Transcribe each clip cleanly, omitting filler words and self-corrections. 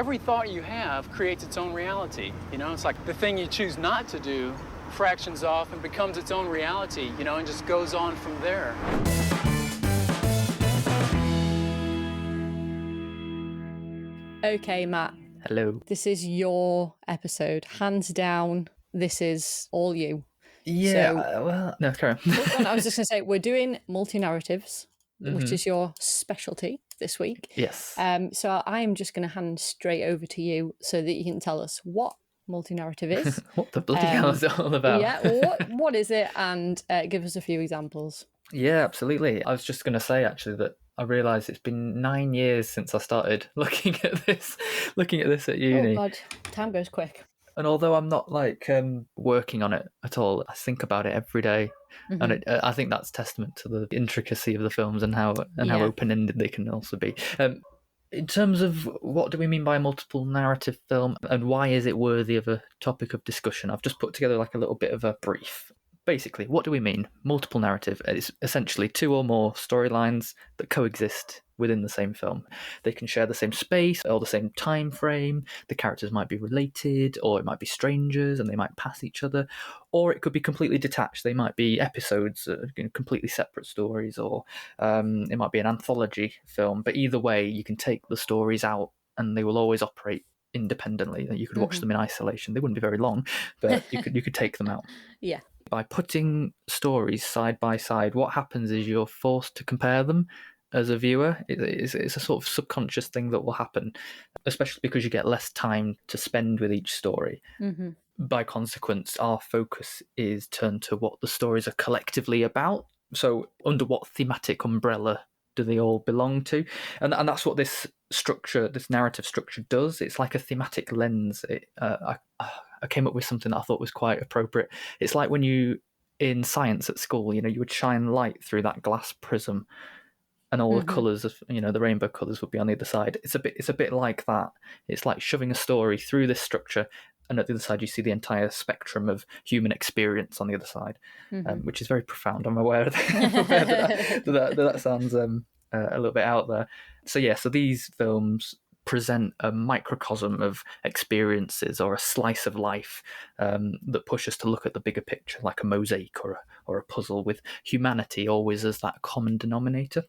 every thought you have creates its own reality. It's like the thing you choose not to do fractions off and becomes its own reality, and just goes on from there. Okay, Matt. Hello. This is your episode. Hands down, this is all you. Yeah, no, carry on. I was just going to say, we're doing multi-narratives, which is your specialty this week. Yes. So I am just going to hand straight over to you so that you can tell us what multi-narrative is. What the bloody hell is it all about? Yeah, what is it? And give us a few examples. Yeah, absolutely. I was just going to say, actually, that I realised it's been 9 years since I started looking at this at uni. Oh, God. Time goes quick. And although I'm not working on it at all, I think about it every day, and I think that's testament to the intricacy of the films and how open-ended they can also be. In terms of what do we mean by a multiple narrative film, and why is it worthy of a topic of discussion, I've just put together a little bit of a brief. Basically, what do we mean? Multiple narrative. It's essentially two or more storylines that coexist within the same film. They can share the same space or the same time frame. The characters might be related, or it might be strangers and they might pass each other, or it could be completely detached. They might be episodes, completely separate stories, or it might be an anthology film. But either way, you can take the stories out and they will always operate independently. You could watch them in isolation. They wouldn't be very long, but you could take them out. Yeah. By putting stories side by side, what happens is you're forced to compare them as a viewer. It's a sort of subconscious thing that will happen, especially because you get less time to spend with each story. By consequence, our focus is turned to what the stories are collectively about. So under what thematic umbrella do they all belong to? And that's what this narrative structure does. It's like a thematic lens. I came up with something that I thought was quite appropriate. It's like when you, in science at school, you would shine light through that glass prism, and all the colours of, the rainbow colours would be on the other side. It's a bit like that. It's like shoving a story through this structure, and at the other side you see the entire spectrum of human experience on the other side, which is very profound. I'm aware of that sounds a little bit out there. So these films present a microcosm of experiences or a slice of life that push us to look at the bigger picture, like a mosaic or a puzzle, with humanity always as that common denominator.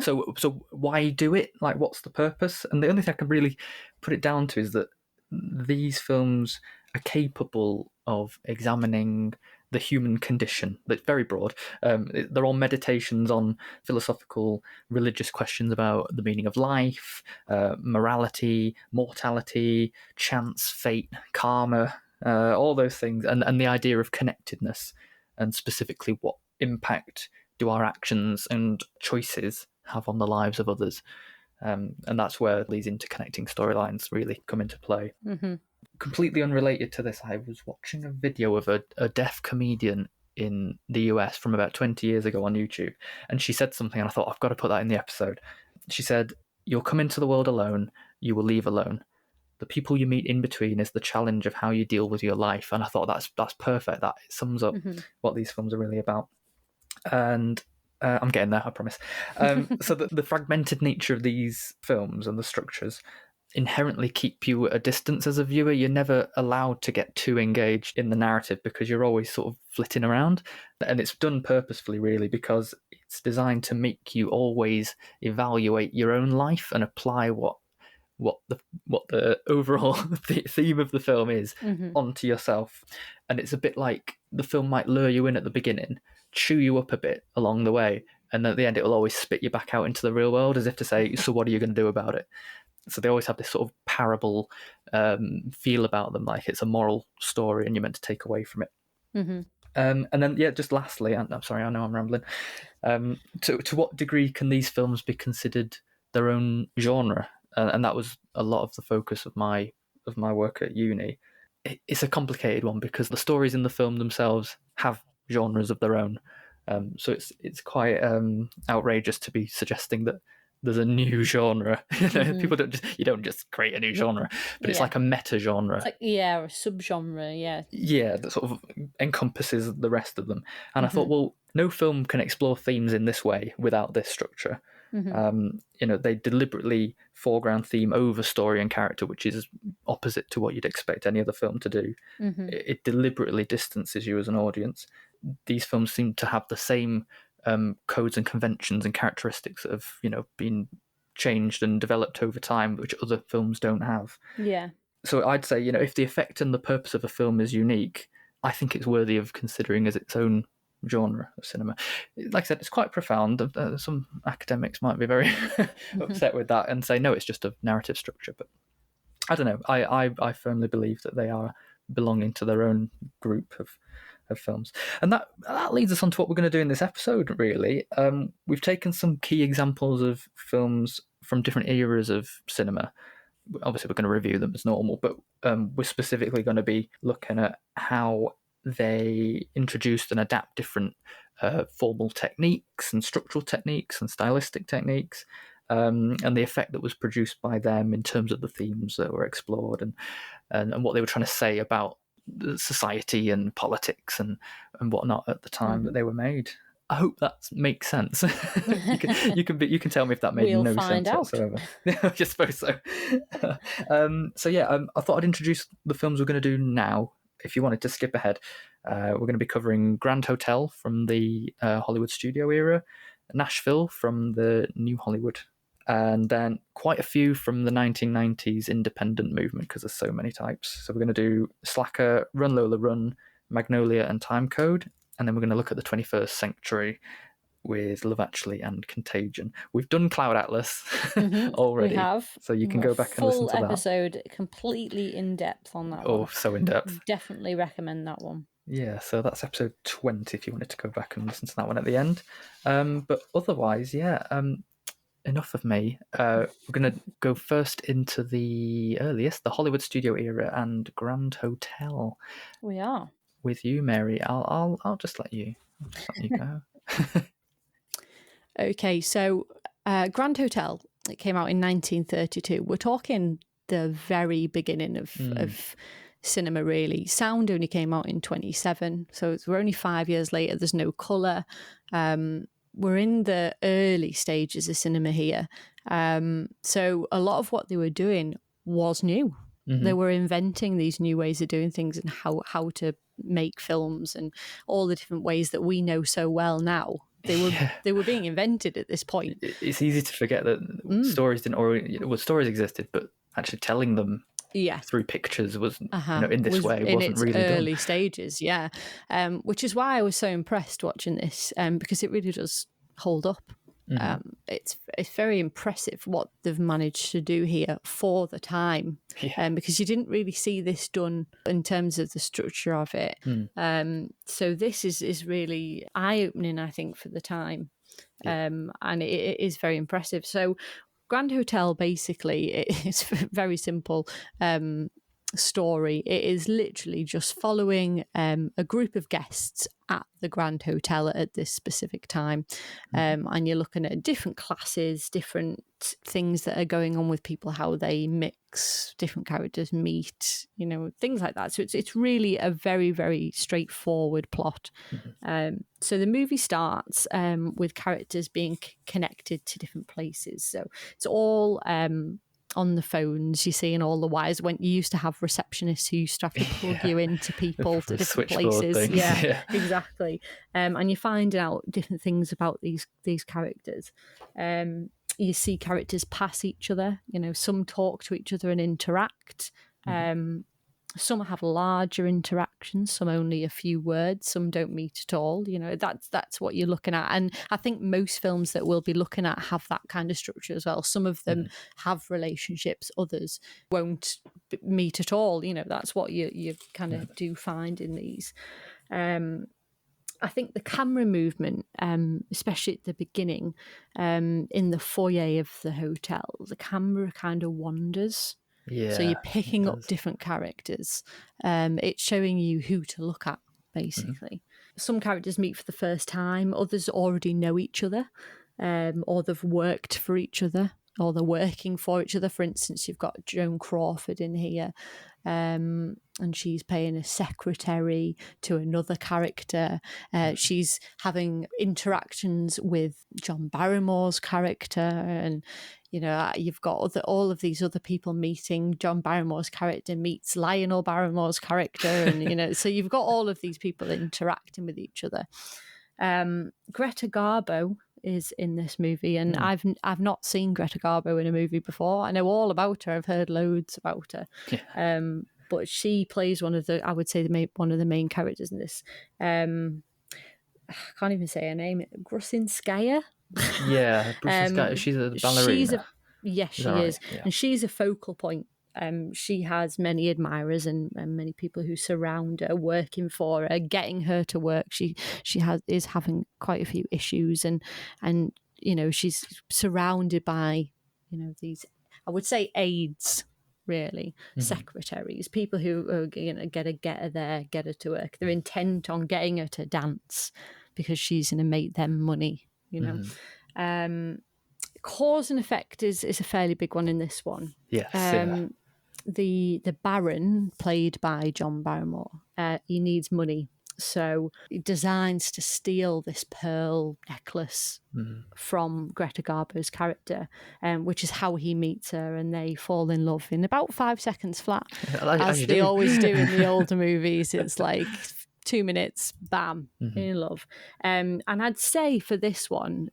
So why do it? What's the purpose? And the only thing I can really put it down to is that these films are capable of examining the human condition. That's very broad. They're all meditations on philosophical, religious questions about the meaning of life, morality, mortality, chance, fate, karma, all those things, and the idea of connectedness, and specifically what impact do our actions and choices have on the lives of others. And that's where these interconnecting storylines really come into play. Completely unrelated to this, I was watching a video of a deaf comedian in the US from about 20 years ago on YouTube, and she said something, and I thought, I've got to put that in the episode. She said, "You'll come into the world alone, you will leave alone. The people you meet in between is the challenge of how you deal with your life." And I thought that's perfect. That sums up what these films are really about. And I'm getting there, I promise. So the fragmented nature of these films and the structures inherently keep you at a distance as a viewer. You're never allowed to get too engaged in the narrative because you're always sort of flitting around. And it's done purposefully, really, because it's designed to make you always evaluate your own life and apply what the overall theme of the film is onto yourself. And it's a bit like the film might lure you in at the beginning, chew you up a bit along the way, and at the end it will always spit you back out into the real world, as if to say, so what are you going to do about it? So they always have this sort of parable feel about them, like it's a moral story and you're meant to take away from it. And then, just lastly, I'm sorry, I know I'm rambling. To what degree can these films be considered their own genre? And that was a lot of the focus of my work at uni. It's a complicated one because the stories in the film themselves have genres of their own. So it's quite outrageous to be suggesting that there's a new genre. People you don't just create a new genre, but it's like a meta genre. It's like, a subgenre, that sort of encompasses the rest of them. And I thought, well, no film can explore themes in this way without this structure. They deliberately foreground theme over story and character, which is opposite to what you'd expect any other film to do. It deliberately distances you as an audience. These films seem to have the same codes and conventions and characteristics that have been changed and developed over time, which other films don't have. Yeah. So I'd say, if the effect and the purpose of a film is unique, I think it's worthy of considering as its own genre of cinema. Like I said, it's quite profound. Some academics might be very upset with that and say, no, it's just a narrative structure. But I don't know. I firmly believe that they are belonging to their own group of films. And that leads us on to what we're going to do in this episode, really. We've taken some key examples of films from different eras of cinema. Obviously, we're going to review them as normal, but we're specifically going to be looking at how they introduced and adapt different formal techniques and structural techniques and stylistic techniques, and the effect that was produced by them in terms of the themes that were explored and what they were trying to say about society and politics and whatnot at the time that they were made. I hope that makes sense. you can tell me if that made no sense whatsoever. I suppose so. I thought I'd introduce the films we're going to do now. If you wanted to skip ahead, we're going to be covering Grand Hotel from the Hollywood studio era, Nashville from the New Hollywood, and then quite a few from the 1990s independent movement, because there's so many types. So we're going to do Slacker, Run Lola Run, Magnolia, and Timecode. And then we're going to look at the 21st century with Love Actually and Contagion. We've done Cloud Atlas already. We have. So you can go back and listen to that. Full episode, completely in depth on that one. Oh, so in depth. Definitely recommend that one. Yeah, so that's episode 20 if you wanted to go back and listen to that one at the end. But otherwise, enough of me. We're going to go first into the earliest, the Hollywood studio era and Grand Hotel. We are. With you, Mary. I'll just let you go. Okay, so Grand Hotel, it came out in 1932. We're talking the very beginning of cinema, really. Sound only came out in 27, so we're only 5 years later. There's no colour. We're in the early stages of cinema here. So a lot of what they were doing was new. They were inventing these new ways of doing things and how to make films and all the different ways that we know so well now. They were being invented at this point. It's easy to forget that stories didn't already. Well, stories existed, but actually telling them through pictures was in this way in wasn't its really early done. stages. Which is why I was so impressed watching this, because it really does hold up. It's very impressive what they've managed to do here for the time, because you didn't really see this done in terms of the structure of it. So this is really eye-opening, I think, for the time, and it is very impressive. So Grand Hotel, basically, it's very simple story. It is literally just following a group of guests at the Grand Hotel at this specific time, and you're looking at different classes, different things that are going on with people, how they mix, different characters meet, things like that. So it's really a very, very straightforward plot. So the movie starts with characters being connected to different places. So it's all on the phones, you see, and all the wires. When you used to have receptionists who used to have to plug you into people to different places. Exactly. And you find out different things about these characters. You see characters pass each other. Some talk to each other and interact. Some have larger interactions, some only a few words, some don't meet at all. That's what you're looking at. And I think most films that we'll be looking at have that kind of structure as well. Some of them have relationships, others won't meet at all. That's what you kind of do find in these. I think the camera movement, especially at the beginning, in the foyer of the hotel, the camera kind of wanders. So you're picking up different characters. It's showing you who to look at, basically. Some characters meet for the first time. Others already know each other, or they've worked for each other or they're working for each other. For instance, you've got Joan Crawford in here, and she's paying a secretary to another character. She's having interactions with John Barrymore's character, and you've got all of these other people meeting. John Barrymore's character meets Lionel Barrymore's character, and so you've got all of these people interacting with each other. Greta Garbo is in this movie, and I've not seen Greta Garbo in a movie before. I know all about her. I've heard loads about her. Yeah. But she plays one of the main characters in this. I can't even say her name. Grusinskaya. Yeah, she's a ballerina. Yes, she is. Yeah. And she's a focal point. She has many admirers and many people who surround her, working for her, getting her to work. She is having quite a few issues, and she's surrounded by these, I would say, aides, really, secretaries, people who are going to get her there, get her to work. They're intent on getting her to dance because she's going to make them money. Cause and effect is a fairly big one in this one. Yes. The Baron, played by John Barrymore, he needs money, so he designs to steal this pearl necklace from Greta Garbo's character, which is how he meets her, and they fall in love in about 5 seconds flat, as they always do in the older movies. It's like 2 minutes, bam, in love. And I'd say for this one,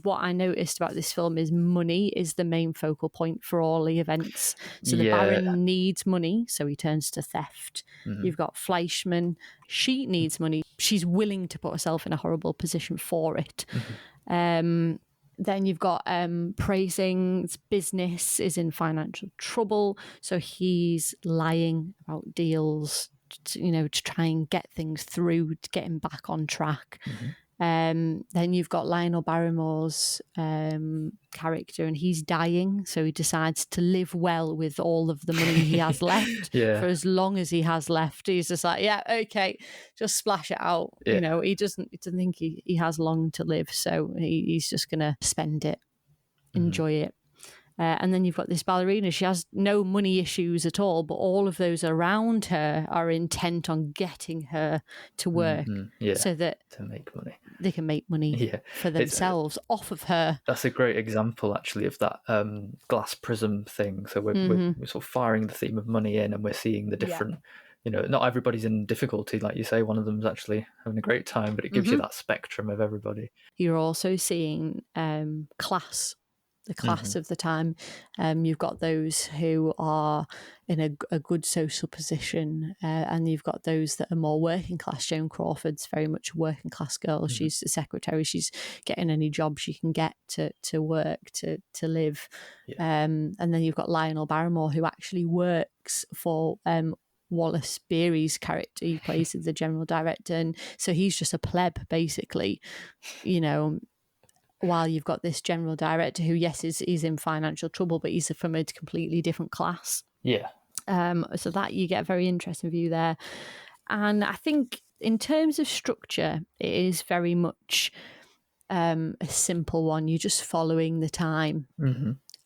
what I noticed about this film is money is the main focal point for all the events. So the Baron needs money, so he turns to theft. You've got Fleischmann. She needs money. She's willing to put herself in a horrible position for it. Then you've got Praising's business is in financial trouble, so he's lying about deals to try and get things through, to get him back on track. Then you've got Lionel Barrymore's character, and he's dying, so he decides to live well with all of the money he has left for as long as he has left. He's just like, yeah, okay, just splash it out. He doesn't think he has long to live, so he's just gonna spend it, enjoy it. And then you've got this ballerina. She has no money issues at all, but all of those around her are intent on getting her to work so that to make money. They can make money for themselves off of her. That's a great example, actually, of that glass prism thing. So we're sort of firing the theme of money in, and we're seeing the different... not everybody's in difficulty, like you say. One of them's actually having a great time, but it gives you that spectrum of everybody. You're also seeing class. The class of the time. You've got those who are in a good social position, and you've got those that are more working class. Joan Crawford's very much a working class girl. She's a secretary. She's getting any job she can get to work, to live. And then you've got Lionel Barrymore, who actually works for Wallace Beery's character. He plays the general director, and so he's just a pleb, basically, while you've got this general director who, yes, is in financial trouble, but he's from a completely different class. So that you get a very interesting view there. And I think in terms of structure, it is very much a simple one. You're just following the time.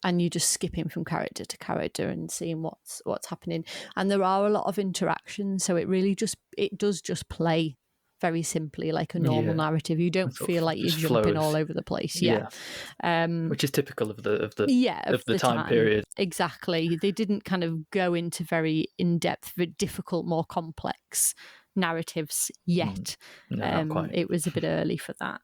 And you're just skipping from character to character and seeing what's happening. And there are a lot of interactions, so it does just play very simply like a normal narrative. You don't feel like you're jumping all over the place. Which is typical of the time period. Exactly. They didn't kind of go into very in-depth, very difficult, more complex narratives yet. No, not quite. It was a bit early for that.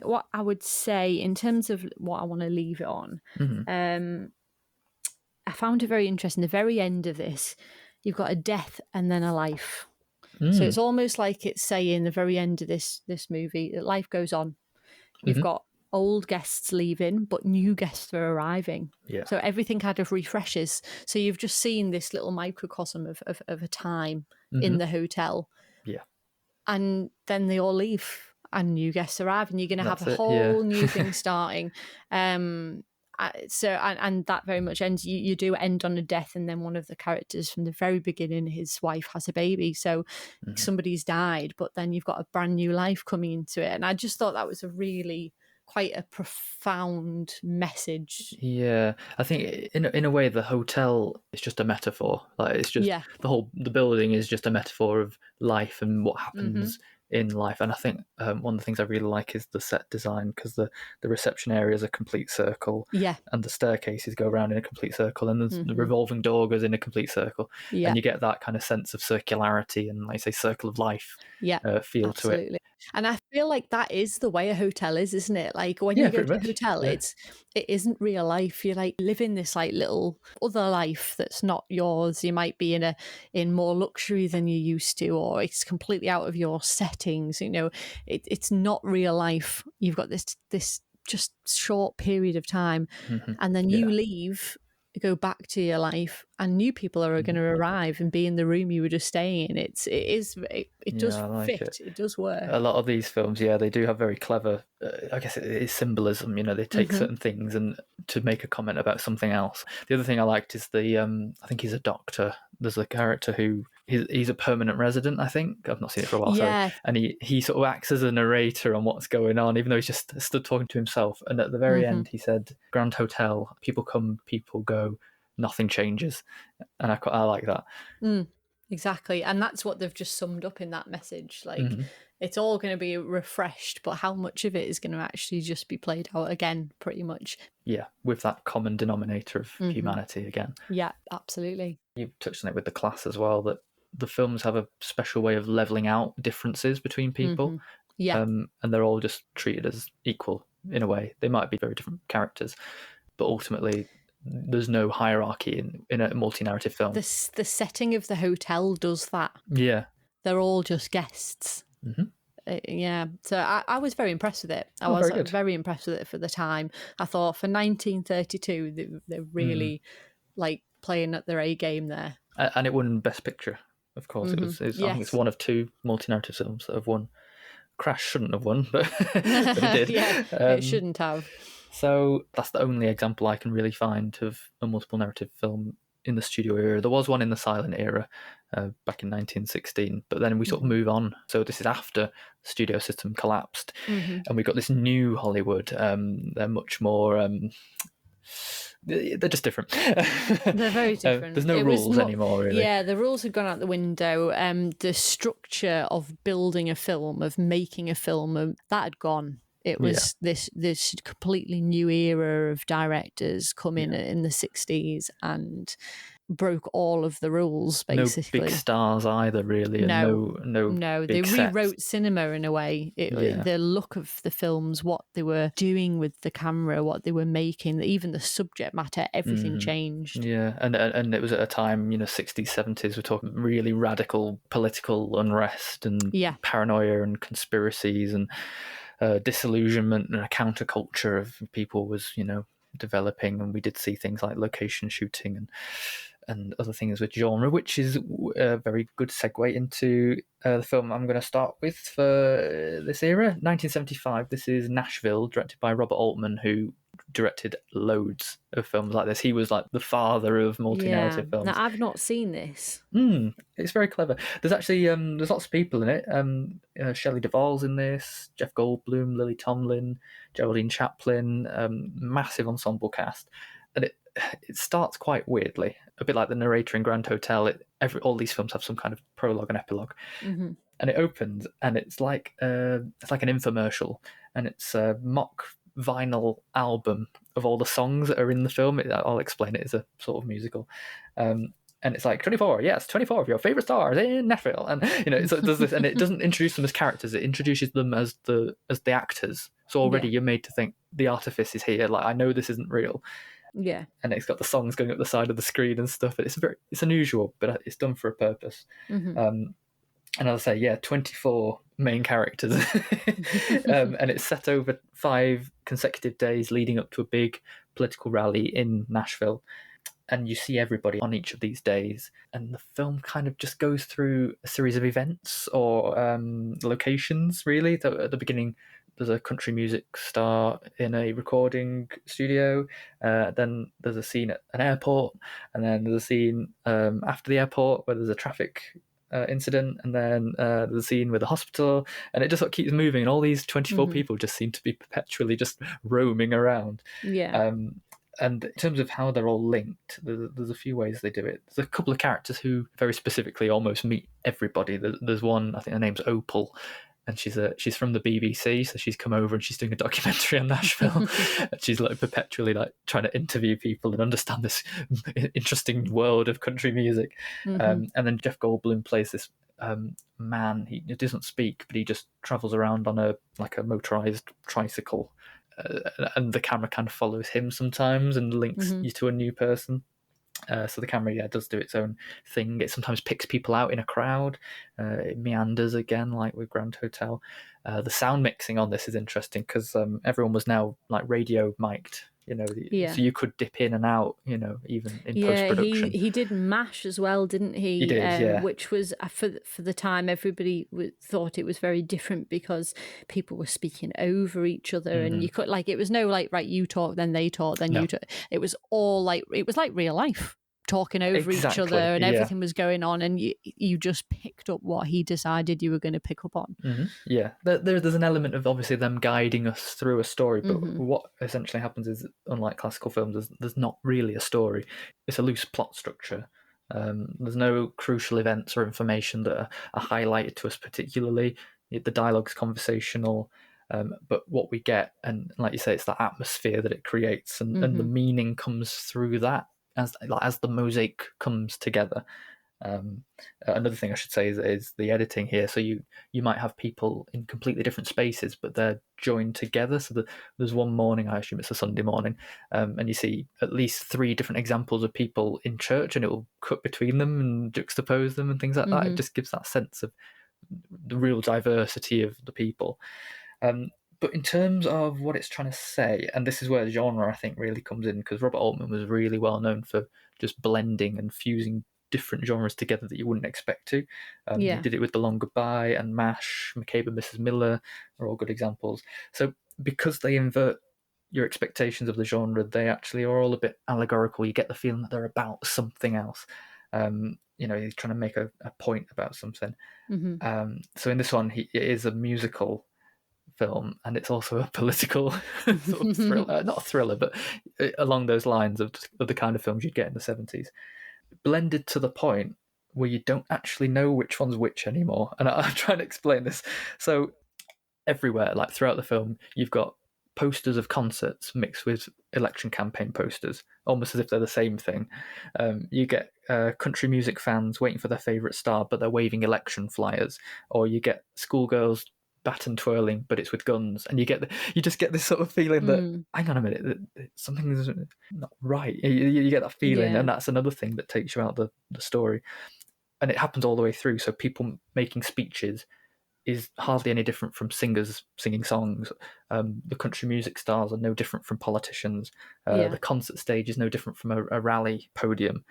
What I would say in terms of what I want to leave it on, I found it very interesting. The very end of this, you've got a death and then a life. So it's almost like it's saying the very end of this movie that life goes on. You've got old guests leaving, but new guests are arriving. So everything kind of refreshes. So you've just seen this little microcosm of a time in the hotel. And then they all leave and new guests arrive, and you're going to have a whole new thing starting. So that very much ends. You do end on a death, and then one of the characters from the very beginning, his wife has a baby. So somebody's died, but then you've got a brand new life coming into it. And I just thought that was a really quite a profound message. Yeah, I think in a way the hotel is just a metaphor. Like it's just Yeah. the building is just a metaphor of life and what happens in life. And I think one of the things I really like is the set design, because the reception area is a complete circle, Yeah. and the staircases go around in a complete circle, and the revolving door goes in a complete circle, Yeah. and you get that kind of sense of circularity and, like I say, circle of life Yeah. feel to it. Absolutely. And I feel like that is the way a hotel is, isn't it? Like when Yeah, you go pretty to a much, hotel, yeah. it isn't real life. You're like living this like little other life that's not yours. You might be in more luxury than you used to, or it's completely out of your settings. You know, it's not real life. You've got this just short period of time, and then you leave, go back to your life, and new people are going to arrive and be in the room you were just staying in. It does I like fit. it. It does work. A lot of these films, yeah, they do have very clever. I guess it is symbolism. You know, they take certain things and to make a comment about something else. The other thing I liked is the. I think he's a doctor. There's a character who he's a permanent resident. I think I've not seen it for a while. Yeah. Sorry. And he sort of acts as a narrator on what's going on, even though he's just stood talking to himself. And at the very end, he said, "Grand Hotel. People come, people go. Nothing changes." And I like that. Exactly. And that's what they've just summed up in that message. Like, it's all going to be refreshed, but how much of it is going to actually just be played out again, pretty much. Yeah, with that common denominator of humanity again. Yeah, absolutely. You touched on it with the class as well, that the films have a special way of leveling out differences between people. Yeah. And they're all just treated as equal in a way. They might be very different characters, but ultimately there's no hierarchy in a multi-narrative film. The setting of the hotel does that. Yeah. They're all just guests. Yeah. So I was very impressed with it. I was very impressed with it for the time. I thought for 1932, they're really like playing at their A game there. And it won Best Picture, of course. It was I think it's one of two multi-narrative films that have won. Crash shouldn't have won, but it did. Yeah, it shouldn't have. So that's the only example I can really find of a multiple narrative film in the studio era. There was one in the silent era back in 1916, but then we sort of move on. So this is after the studio system collapsed, and we got this new Hollywood. They're much more. They're just different. They're very different. There's no rules anymore, really. Yeah, the rules have gone out the window. The structure of building a film, of making a film, that had gone. It was this completely new era of directors come in the 60s and broke all of the rules, basically. No big stars either, really. And no they big rewrote cinema in a way. The look of the films, what they were doing with the camera, what they were making, even the subject matter, everything changed. Yeah, and it was at a time, 60s, 70s, we're talking really radical political unrest and paranoia and conspiracies and disillusionment, and a counterculture of people was, developing, and we did see things like location shooting and other things with genre, which is a very good segue into the film I'm going to start with for this era, 1975. This is Nashville, directed by Robert Altman, who directed loads of films like this. He was like the father of multi-narrative films. Now, I've not seen this. It's very clever. There's actually there's lots of people in it. Shelley Duvall's in this, Jeff Goldblum, Lily Tomlin, Geraldine Chaplin, massive ensemble cast. And it starts quite weirdly, a bit like the narrator in Grand Hotel. All these films have some kind of prologue and epilogue, and it opens and it's like an infomercial, and it's a mock vinyl album of all the songs that are in the film. I'll explain it. It's a sort of musical, and it's like 24 of your favorite stars in Nashville, and so it does this, and it doesn't introduce them as characters. It introduces them as the actors. So already you're made to think the artifice is here. Like, I know this isn't real. Yeah. And it's got the songs going up the side of the screen and stuff. It's unusual, but it's done for a purpose. And as I say, 24 main characters. And it's set over 5 consecutive days leading up to a big political rally in Nashville. And you see everybody on each of these days. And the film kind of just goes through a series of events or locations, really. At the beginning, there's a country music star in a recording studio. Then there's a scene at an airport. And then there's a scene after the airport where there's a traffic incident, and then the scene with the hospital, and it just sort of keeps moving, and all these 24 people just seem to be perpetually just roaming around. Yeah. And in terms of how they're all linked, there's a few ways they do it. There's a couple of characters who very specifically almost meet everybody. There's one, I think her name's Opal, and she's from the BBC, so she's come over and she's doing a documentary on Nashville. And she's like perpetually like trying to interview people and understand this interesting world of country music. And then Jeff Goldblum plays this man. He doesn't speak, but he just travels around on a motorized tricycle. And the camera kind of follows him sometimes and links you to a new person. So the camera, does do its own thing. It sometimes picks people out in a crowd. It meanders again, like with Grand Hotel. The sound mixing on this is interesting because everyone was now like radio mic'd. So you could dip in and out, even in post-production. He did MASH as well, didn't he? He did, yeah. Which was, for the time, everybody thought it was very different because people were speaking over each other, and you could, like, it was no like, right, you talk, then they talk, then you talk. It was all like, it was like real life, talking over each other, and everything was going on, and you just picked up what he decided you were going to pick up on. Yeah, there's an element of obviously them guiding us through a story, but what essentially happens is, unlike classical films, there's not really a story. It's a loose plot structure. There's no crucial events or information that are highlighted to us particularly. The dialogue's conversational, but what we get, and like you say, it's that atmosphere that it creates, and the meaning comes through that as the mosaic comes together. Another thing I should say is the editing here. So you might have people in completely different spaces, but they're joined together. So there's one morning, I assume it's a Sunday morning, and you see at least 3 different examples of people in church, and it will cut between them and juxtapose them and things like that. It just gives that sense of the real diversity of the people. But in terms of what it's trying to say, and this is where genre, I think, really comes in, because Robert Altman was really well known for just blending and fusing different genres together that you wouldn't expect to. He did it with The Long Goodbye and MASH, McCabe and Mrs. Miller are all good examples. So because they invert your expectations of the genre, they actually are all a bit allegorical. You get the feeling that they're about something else. He's trying to make a point about something. So in this one, it is a musical film, and it's also a political sort of thriller, not a thriller, but along those lines of the kind of films you'd get in the 70s, blended to the point where you don't actually know which one's which anymore. And I'm trying to explain this. So everywhere, like throughout the film, you've got posters of concerts mixed with election campaign posters, almost as if they're the same thing. You get country music fans waiting for their favourite star, but they're waving election flyers. Or you get schoolgirls baton twirling, but it's with guns, and you just get this sort of feeling that hang on a minute, something's not right. You get that feeling, and that's another thing that takes you out the story. And it happens all the way through. So people making speeches is hardly any different from singers singing songs. The country music stars are no different from politicians. The concert stage is no different from a rally podium.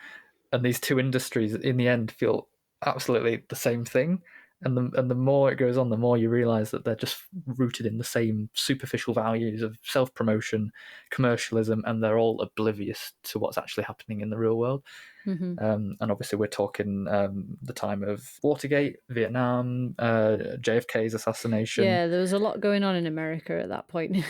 And these two industries, in the end, feel absolutely the same thing. And the more it goes on, the more you realise that they're just rooted in the same superficial values of self-promotion, commercialism, and they're all oblivious to what's actually happening in the real world. And obviously we're talking the time of Watergate, Vietnam, JFK's assassination. Yeah, there was a lot going on in America at that point.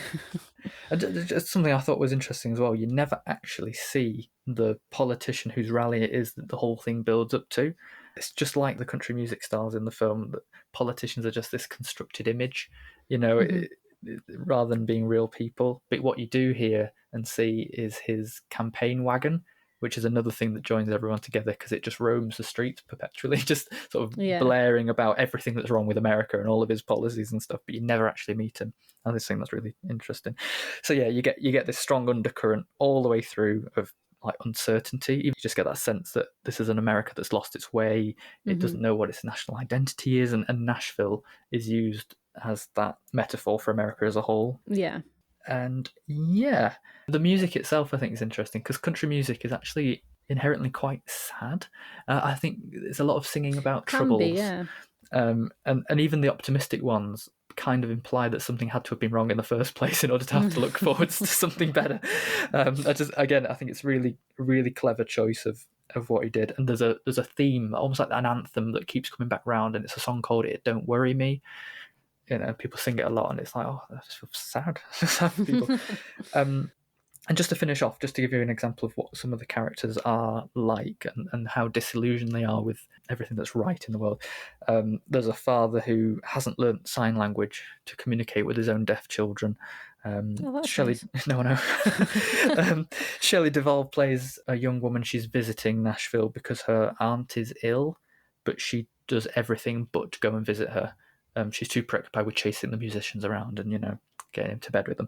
And just something I thought was interesting as well, you never actually see the politician whose rally it is that the whole thing builds up to. It's just like the country music stars in the film, that politicians are just this constructed image, rather than being real people. But what you do hear and see is his campaign wagon, which is another thing that joins everyone together, because it just roams the streets perpetually, just sort of blaring about everything that's wrong with America and all of his policies and stuff, but you never actually meet him. I just think that's really interesting. So yeah, you get this strong undercurrent all the way through of like uncertainty. You just get that sense that this is an America that's lost its way. It doesn't know what its national identity is, and Nashville is used as that metaphor for America as a whole. Yeah. And yeah, the music itself I think is interesting, because country music is actually inherently quite sad. I think there's a lot of singing about troubles. And even the optimistic ones kind of imply that something had to have been wrong in the first place in order to have to look forwards to something better. I think it's really, really clever choice of of what he did. And there's a theme, almost like an anthem, that keeps coming back round, and it's a song called "It Don't Worry Me." People sing it a lot, and it's like, oh, that's sad. Sad for people. And just to finish off, just to give you an example of what some of the characters are like, and how disillusioned they are with everything that's right in the world. There's a father who hasn't learnt sign language to communicate with his own deaf children. That's Shelley, nice. no. Shelley Duvall plays a young woman. She's visiting Nashville because her aunt is ill, but she does everything but go and visit her. She's too preoccupied with chasing the musicians around and, getting him to bed with them.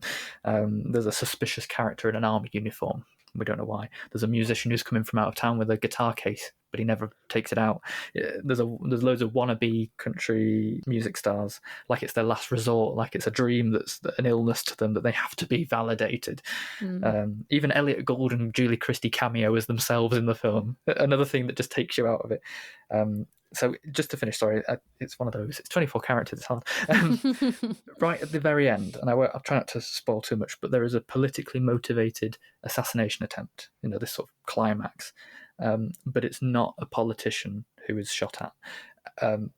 There's a suspicious character in an army uniform. We don't know why. There's a musician who's coming from out of town with a guitar case, but he never takes it out. There's loads of wannabe country music stars, like it's their last resort, like it's a dream that's an illness to them, that they have to be validated. Even Elliot Gould and Julie Christie cameo as themselves in the film. Another thing that just takes you out of it. So just to finish, sorry, it's one of those. It's 24 characters, it's hard. Right at the very end, and I'll try not to spoil too much, but there is a politically motivated assassination attempt, this sort of climax. But it's not a politician who is shot at. And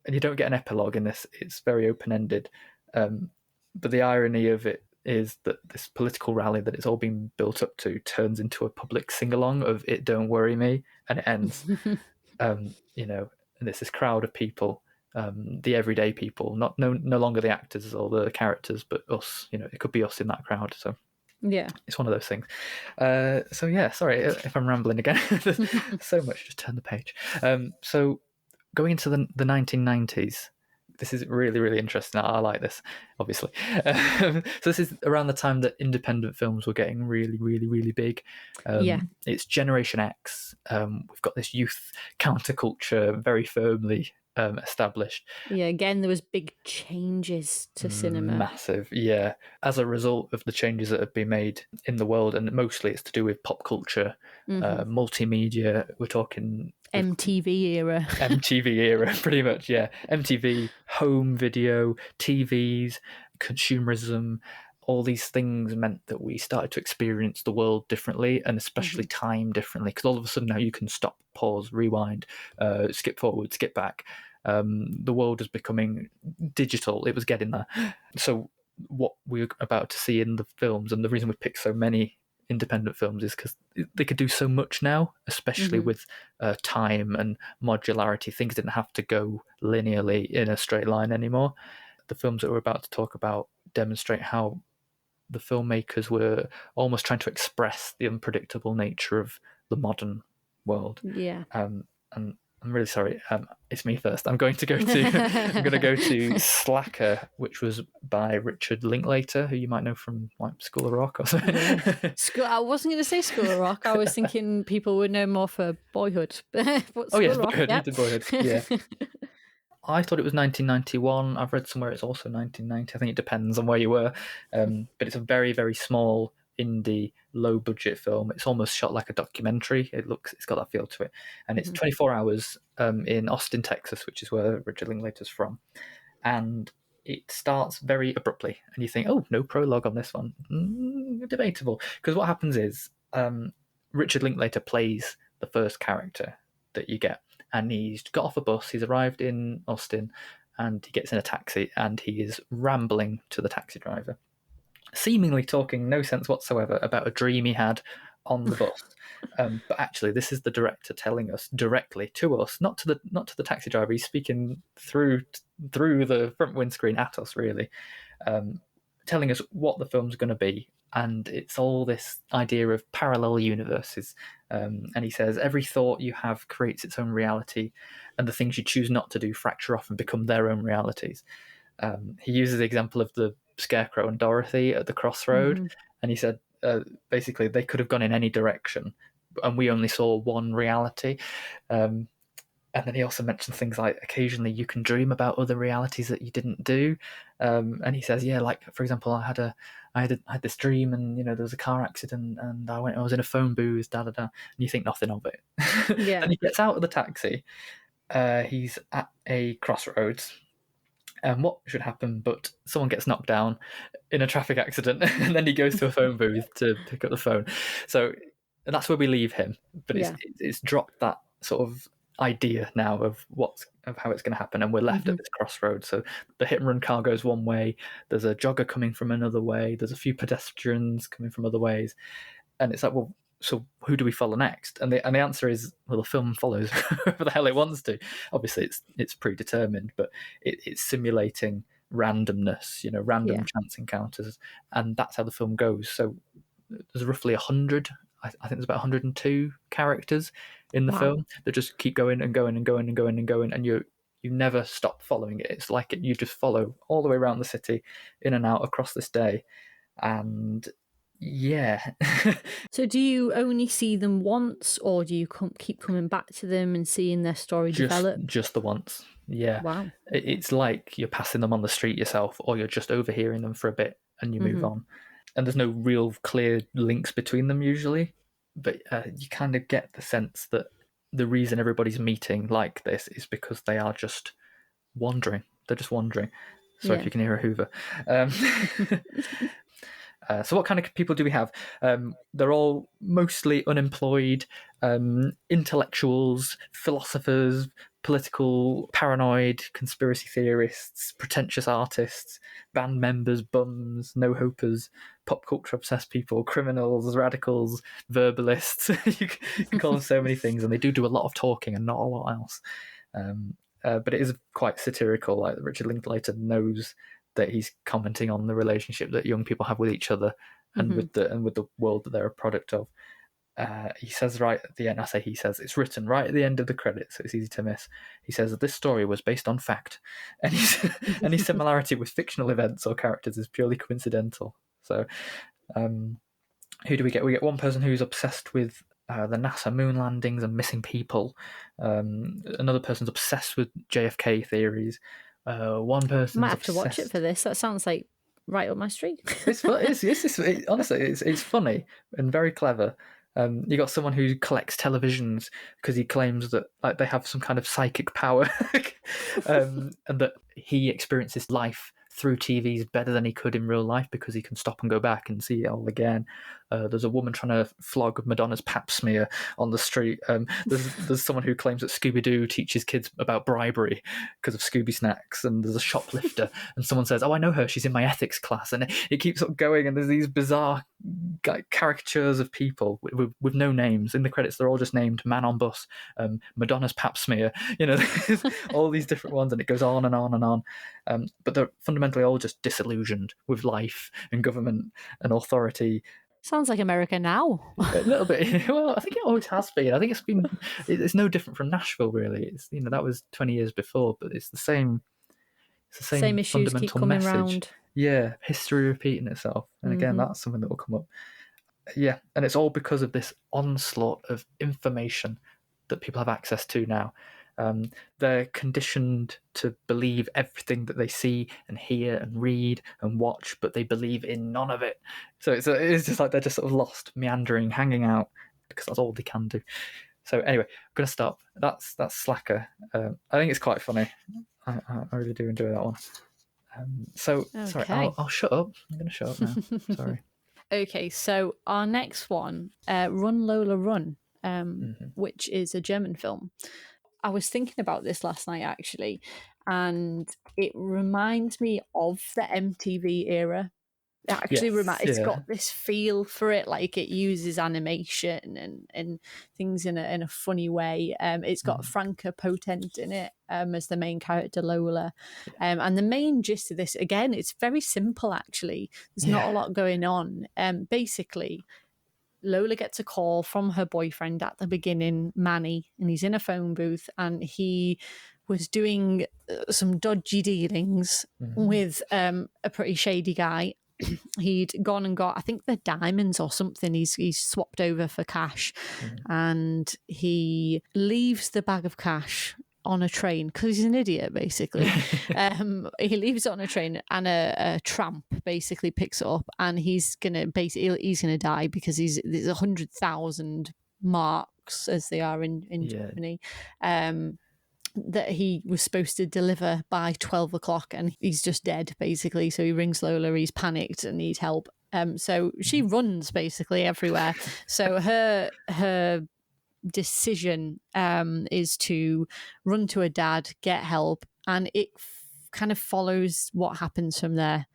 you don't get an epilogue in this. It's very open-ended. But the irony of it is that this political rally that it's all been built up to turns into a public sing-along of "It Don't Worry Me," and it ends. And there's this crowd of people, the everyday people, no longer the actors or the characters, but us. It could be us in that crowd. So yeah, it's one of those things. So yeah, sorry if I'm rambling again. There's so much. Just turn the page. So going into the 1990s. This is really, really interesting. I like this, obviously. So this is around the time that independent films were getting really, really, really big. It's Generation X. We've got this youth counterculture very firmly established. Yeah, again, there was big changes to cinema. Massive, yeah. As a result of the changes that have been made in the world, and mostly it's to do with pop culture, multimedia. We're talking MTV era. MTV era, pretty much, yeah. MTV, home video, TVs, consumerism, all these things meant that we started to experience the world differently, and especially time differently, because all of a sudden now you can stop, pause, rewind, skip forward, skip back. The world is becoming digital. It was getting there. So what we're about to see in the films, and the reason we picked so many independent films, is because they could do so much now, especially with time and modularity. Things didn't have to go linearly in a straight line anymore. The films that we're about to talk about demonstrate how the filmmakers were almost trying to express the unpredictable nature of the modern world. Yeah. And I'm really sorry. It's me first. I'm going to go to Slacker, which was by Richard Linklater, who you might know from School of Rock or something. Yeah. I wasn't going to say School of Rock. I was thinking people would know more for Boyhood. But yes, Boyhood. You did Boyhood. Yeah. I thought it was 1991. I've read somewhere it's also 1990. I think it depends on where you were. But it's a very, very small indie, low budget film. It's almost shot like a documentary. It's got that feel to it. And it's 24 hours in Austin, Texas, which is where Richard Linklater's from. And it starts very abruptly. And you think, oh, no prologue on this one. Debatable. Because what happens is Richard Linklater plays the first character that you get. And he's got off a bus, he's arrived in Austin, and he gets in a taxi, and he is rambling to the taxi driver, seemingly talking no sense whatsoever about a dream he had on the bus. But actually, this is the director telling us directly to us, not to the taxi driver. He's speaking through the front windscreen at us, really, telling us what the film's going to be. And it's all this idea of parallel universes. And he says, every thought you have creates its own reality, and the things you choose not to do fracture off and become their own realities. He uses the example of the Scarecrow and Dorothy at the crossroad. And he said, basically, they could have gone in any direction, and we only saw one reality. And then he also mentioned things like occasionally you can dream about other realities that you didn't do. And he says, yeah, like, for example, I had this dream, and there was a car accident, and I was in a phone booth, and you think nothing of it. Yeah. And he gets out of the taxi. He's at a crossroads. And what should happen but someone gets knocked down in a traffic accident, and then he goes to a phone booth to pick up the phone. So and that's where we leave him. But Yeah. it's dropped that sort of idea now of how it's going to happen, and we're left at this crossroads. So the hit and run car goes one way, there's a jogger coming from another way, there's a few pedestrians coming from other ways, and it's like, well, so who do we follow next? And the answer is, well, the film follows whoever the hell it wants to. Obviously, it's predetermined, but it's simulating randomness, random chance encounters, and that's how the film goes. So there's roughly 100. I think there's about 102 characters in the film that just keep going and going and going and going and going, and you never stop following it. It's like you just follow all the way around the city, in and out across this day, and yeah. So do you only see them once, or do you keep coming back to them and seeing their story develop? Just the once. Yeah. Wow. It's like you're passing them on the street yourself, or you're just overhearing them for a bit and you move on. And there's no real clear links between them usually, but you kind of get the sense that the reason everybody's meeting like this is because they are just wandering. They're just wandering. Sorry if you can hear a Hoover. So what kind of people do we have? They're all mostly unemployed, intellectuals, philosophers, political, paranoid, conspiracy theorists, pretentious artists, band members, bums, no-hopers, pop culture obsessed people, criminals, radicals, verbalists. You can call them so many things, and they do a lot of talking and not a lot else. But it is quite satirical. Like Richard Linklater knows that he's commenting on the relationship that young people have with each other and with the world that they're a product of. He says right at the end, I say he says, it's written right at the end of the credits, so it's easy to miss. He says that this story was based on fact. Any similarity with fictional events or characters is purely coincidental. So who do we get? We get one person who's obsessed with the NASA moon landings and missing people. Another person's obsessed with JFK theories. One person might have to watch it for this. That sounds like right up my street. Honestly, it's funny and very clever. You got someone who collects televisions because he claims that they have some kind of psychic power, and that he experiences life through TVs better than he could in real life because he can stop and go back and see it all again. There's a woman trying to flog Madonna's pap smear on the street. There's someone who claims that Scooby-Doo teaches kids about bribery because of Scooby Snacks, and there's a shoplifter, and someone says, "Oh, I know her, she's in my ethics class," and it keeps on going, and there's these bizarre caricatures of people with no names. In the credits, they're all just named Man on Bus, Madonna's pap smear, all these different ones, and it goes on and on and on. But they're fundamentally all just disillusioned with life and government and authority. Sounds like America now. A little bit. Well, I think it always has been. I think it's no different from Nashville, really. It's that was 20 years before, but it's the same. It's the same issues fundamental keep coming message. round. Yeah, history repeating itself, and again, that's something that will come up. Yeah, and it's all because of this onslaught of information that people have access to now. They're conditioned to believe everything that they see and hear and read and watch, but they believe in none of it. So it's just like they're just sort of lost, meandering, hanging out, because that's all they can do. So anyway, I'm going to stop. That's Slacker. I think it's quite funny. I really do enjoy that one. Sorry, I'll shut up. I'm going to shut up now. Sorry. Okay, so our next one, Run, Lola, Run, which is a German film. I was thinking about this last night, actually, and it reminds me of the MTV era. It actually it's got this feel for it, like it uses animation and things in a funny way. It's got Franca Potent in it as the main character, Lola. And the main gist of this, again, it's very simple, actually. There's not a lot going on. Basically, Lola gets a call from her boyfriend at the beginning, Manny, and he's in a phone booth, and he was doing some dodgy dealings with a pretty shady guy. He'd gone and got, I think they're diamonds or something, he's swapped over for cash, and he leaves the bag of cash on a train because he's an idiot, basically. He leaves it on a train, and a tramp basically picks it up, and he's gonna die because there's 100,000 marks, as they are in Germany, that he was supposed to deliver by 12 o'clock, and he's just dead, basically. So he rings Lola, he's panicked and needs help. So she runs basically everywhere. So her decision is to run to her dad, get help, and it kind of follows what happens from there.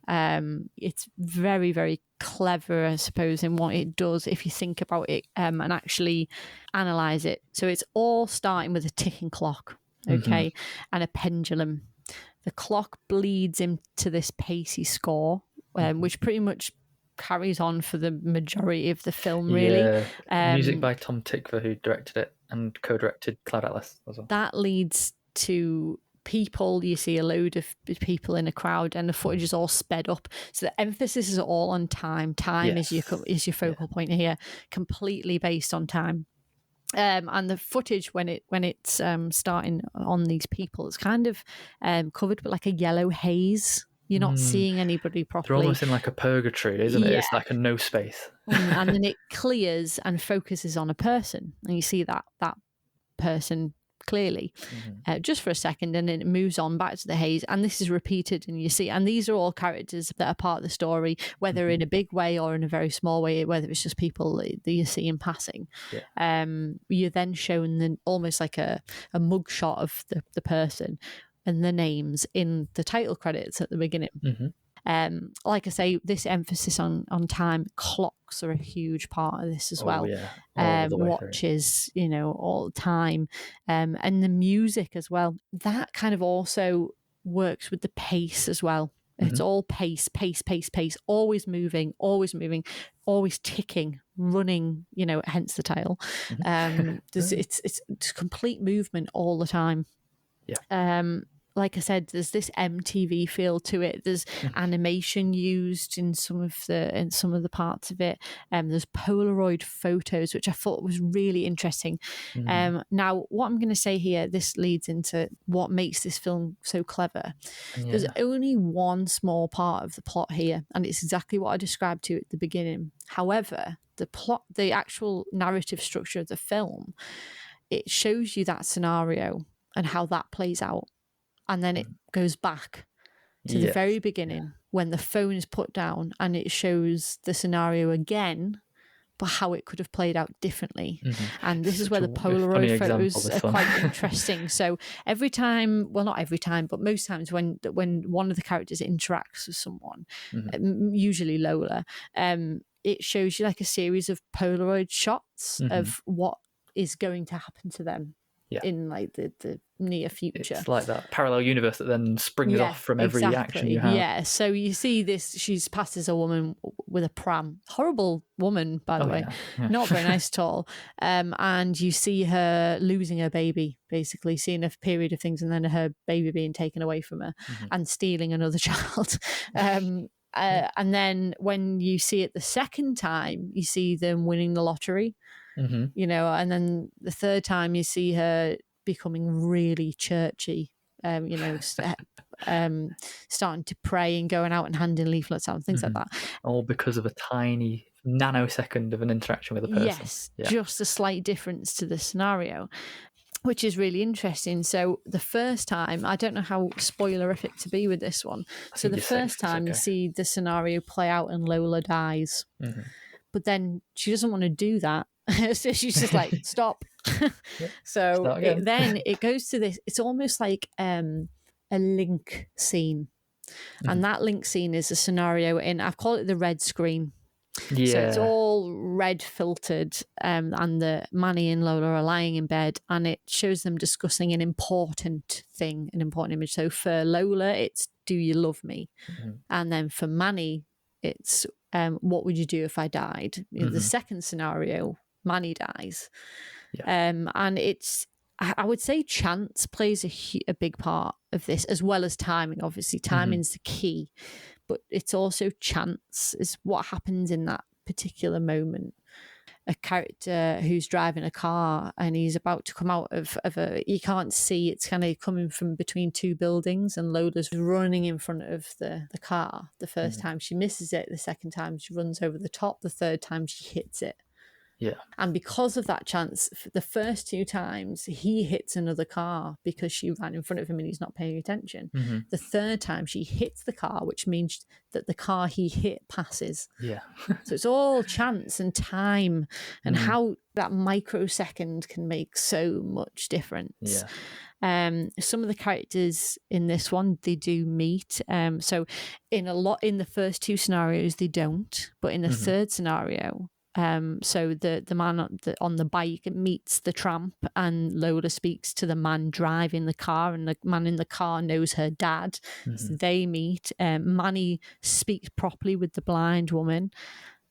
It's very, very clever, I suppose, in what it does if you think about it and actually analyze it. So it's all starting with a ticking clock, okay, and a pendulum. The clock bleeds into this pacey score, which pretty much carries on for the majority of the film, really. Music by Tom Tykwer, who directed it and co-directed Cloud Atlas as well. That leads to people. You see a load of people in a crowd, and the footage is all sped up. So the emphasis is all on time. Time is your focal point here, completely based on time. And the footage when it's starting on these people, it's kind of covered with like a yellow haze. You're not seeing anybody properly. They're almost in like a purgatory, isn't it? It's like a no space. And then it clears and focuses on a person, and you see that person clearly just for a second, and then it moves on back to the haze, and this is repeated, and you see, and these are all characters that are part of the story, whether in a big way or in a very small way, whether it's just people that you see in passing. You're then shown almost like a mug shot of the person and the names in the title credits at the beginning. Like I say, this emphasis on time, clocks are a huge part of this as well. Watches, all the time, and the music as well. That kind of also works with the pace as well. It's all pace, always moving, always ticking, running. Hence the title. It's complete movement all the time. Like I said, there's this MTV feel to it. There's animation used in some of the parts of it. There's Polaroid photos, which I thought was really interesting. Now, what I'm going to say here, this leads into what makes this film so clever. There's only one small part of the plot here, and it's exactly what I described to you at the beginning. However, the actual narrative structure of the film, it shows you that scenario and how that plays out. And then it goes back to the very beginning when the phone is put down, and it shows the scenario again, but how it could have played out differently. And this is where the Polaroid photos are quite interesting. So every time, well, not every time, but most times when one of the characters interacts with someone, usually Lola, it shows you like a series of Polaroid shots of what is going to happen to them in like the near future. It's like that parallel universe that then springs off from every action you have. Yeah, so you see this, she's passed as a woman with a pram. Horrible woman, by the way. Not very nice at all. And you see her losing her baby, basically, seeing a period of things and then her baby being taken away from her and stealing another child. And then when you see it the second time, you see them winning the lottery. And then the third time you see her becoming really churchy, starting to pray and going out and handing leaflets out and things like that. All because of a tiny nanosecond of an interaction with a person. Yes, just a slight difference to the scenario, which is really interesting. So the first time, I don't know how spoilerific to be with this one. So the first time you see the scenario play out and Lola dies, but then she doesn't want to do that. So she's just like, stop. So then it goes to this, it's almost like a link scene. And that link scene is a scenario I've called it the red screen. So it's all red filtered, and the Manny and Lola are lying in bed, and it shows them discussing an important thing, an important image. So for Lola, it's, do you love me? And then for Manny, it's what would you do if I died? The second scenario, Manny dies. And it's, I would say chance plays a big part of this, as well as timing. Obviously, timing's the key, but it's also chance is what happens in that particular moment. A character who's driving a car and he's about to come out of you can't see, it's kind of coming from between two buildings, and Lola's running in front of the car. The first time she misses it, the second time she runs over the top, the third time she hits it. Yeah. And because of that chance, the first 2 times he hits another car because she ran in front of him and he's not paying attention. Mm-hmm. The third time she hits the car, which means that the car he hit passes. Yeah. So it's all chance and time and how that microsecond can make so much difference. Yeah. Some of the characters in this one, they do meet. So in the first 2 scenarios, they don't. But in the third scenario, so the man on the bike meets the tramp, and Lola speaks to the man driving the car, and the man in the car knows her dad. So they meet. Manny speaks properly with the blind woman.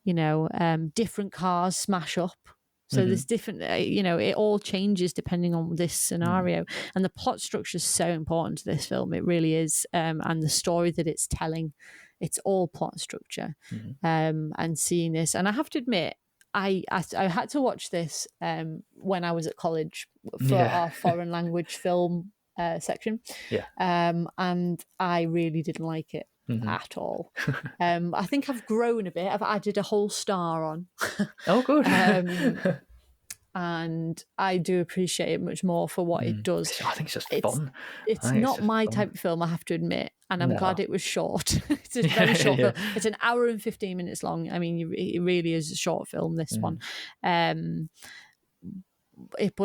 Different cars smash up. So there's different, it all changes depending on this scenario. And the plot structure is so important to this film. It really is. And the story that it's telling, it's all plot structure. And seeing this, and I have to admit, I had to watch this when I was at college for our foreign language film section. Yeah. And I really didn't like it. At all. I think I've grown a bit. I've added a whole star on. Oh, good. And I do appreciate it much more for what it does. I think it's just fun. It's not my type of film, I have to admit. And I'm glad it was short. It's a very short film. It's an hour and 15 minutes long. I mean, it really is a short film, this one. But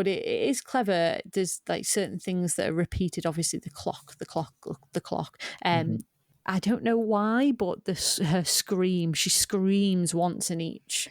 it is clever. There's like certain things that are repeated. Obviously, the clock. I don't know why, but her scream. She screams once in each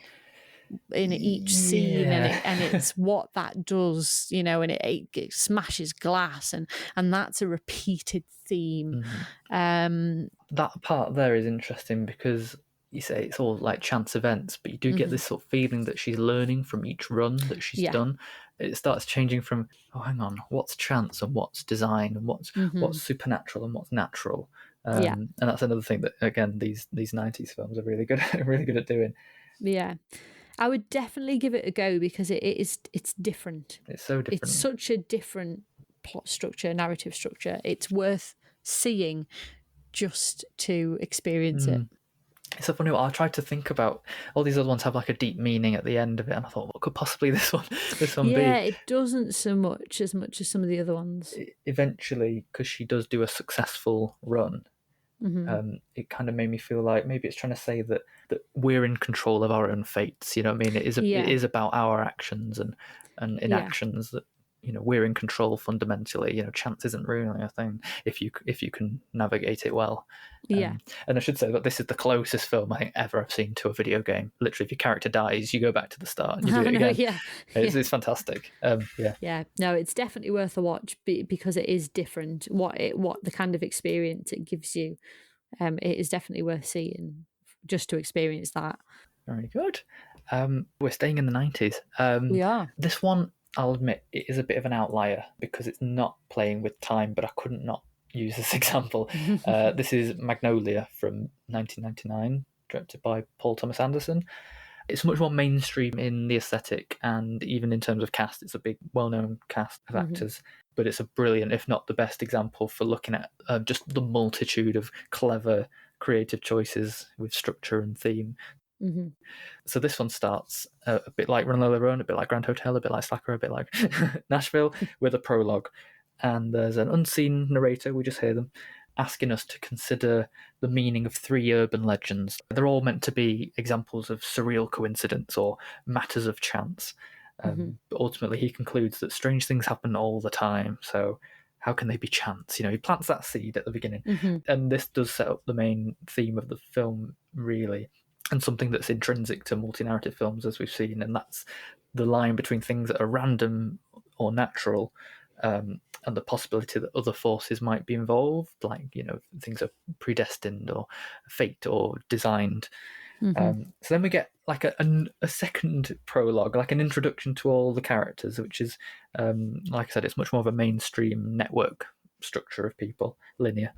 scene, and it's what that does, and it smashes glass, and that's a repeated theme. That part there is interesting because you say it's all like chance events, but you do get this sort of feeling that she's learning from each run that she's done. It starts changing from, oh, hang on, what's chance and what's design and what's supernatural and what's natural. And that's another thing that, again, these 90s films are really good at doing. Yeah. I would definitely give it a go because it's different. It's so different. It's such a different plot structure, narrative structure. It's worth seeing just to experience it. It's so funny. I tried to think about all these other ones have like a deep meaning at the end of it, and I thought, what could possibly this one be? Yeah, it doesn't so much as some of the other ones. Eventually, because she does do a successful run, it kind of made me feel like maybe it's trying to say that we're in control of our own fates. You know what I mean? It is about our actions and inactions that we're in control fundamentally. Chance isn't really a thing if you can navigate it well. And I should say that this is the closest film I think ever I've seen to a video game. Literally, if your character dies, you go back to the start and you do it again. It's fantastic. No, it's definitely worth a watch because it is different. What the kind of experience it gives you, it is definitely worth seeing just to experience that. Very good. We're staying in the 90s. We are. This one, I'll admit, it is a bit of an outlier because it's not playing with time, but I couldn't not use this example. This is Magnolia from 1999, directed by Paul Thomas Anderson. It's much more mainstream in the aesthetic and even in terms of cast. It's a big, well-known cast of actors, but it's a brilliant, if not the best example for looking at just the multitude of clever, creative choices with structure and theme. So this one starts a bit like Lola Run, a bit like Grand Hotel, a bit like Slacker, a bit like Nashville, with a prologue. And there's an unseen narrator, we just hear them, asking us to consider the meaning of 3 urban legends. They're all meant to be examples of surreal coincidence or matters of chance. But ultimately he concludes that strange things happen all the time, so how can they be chance? He plants that seed at the beginning. And this does set up the main theme of the film, really, and something that's intrinsic to multi-narrative films, as we've seen, and that's the line between things that are random or natural and the possibility that other forces might be involved, like, things are predestined or fate or designed. So then we get like a second prologue, like an introduction to all the characters, which is, like I said, it's much more of a mainstream network structure of people, linear.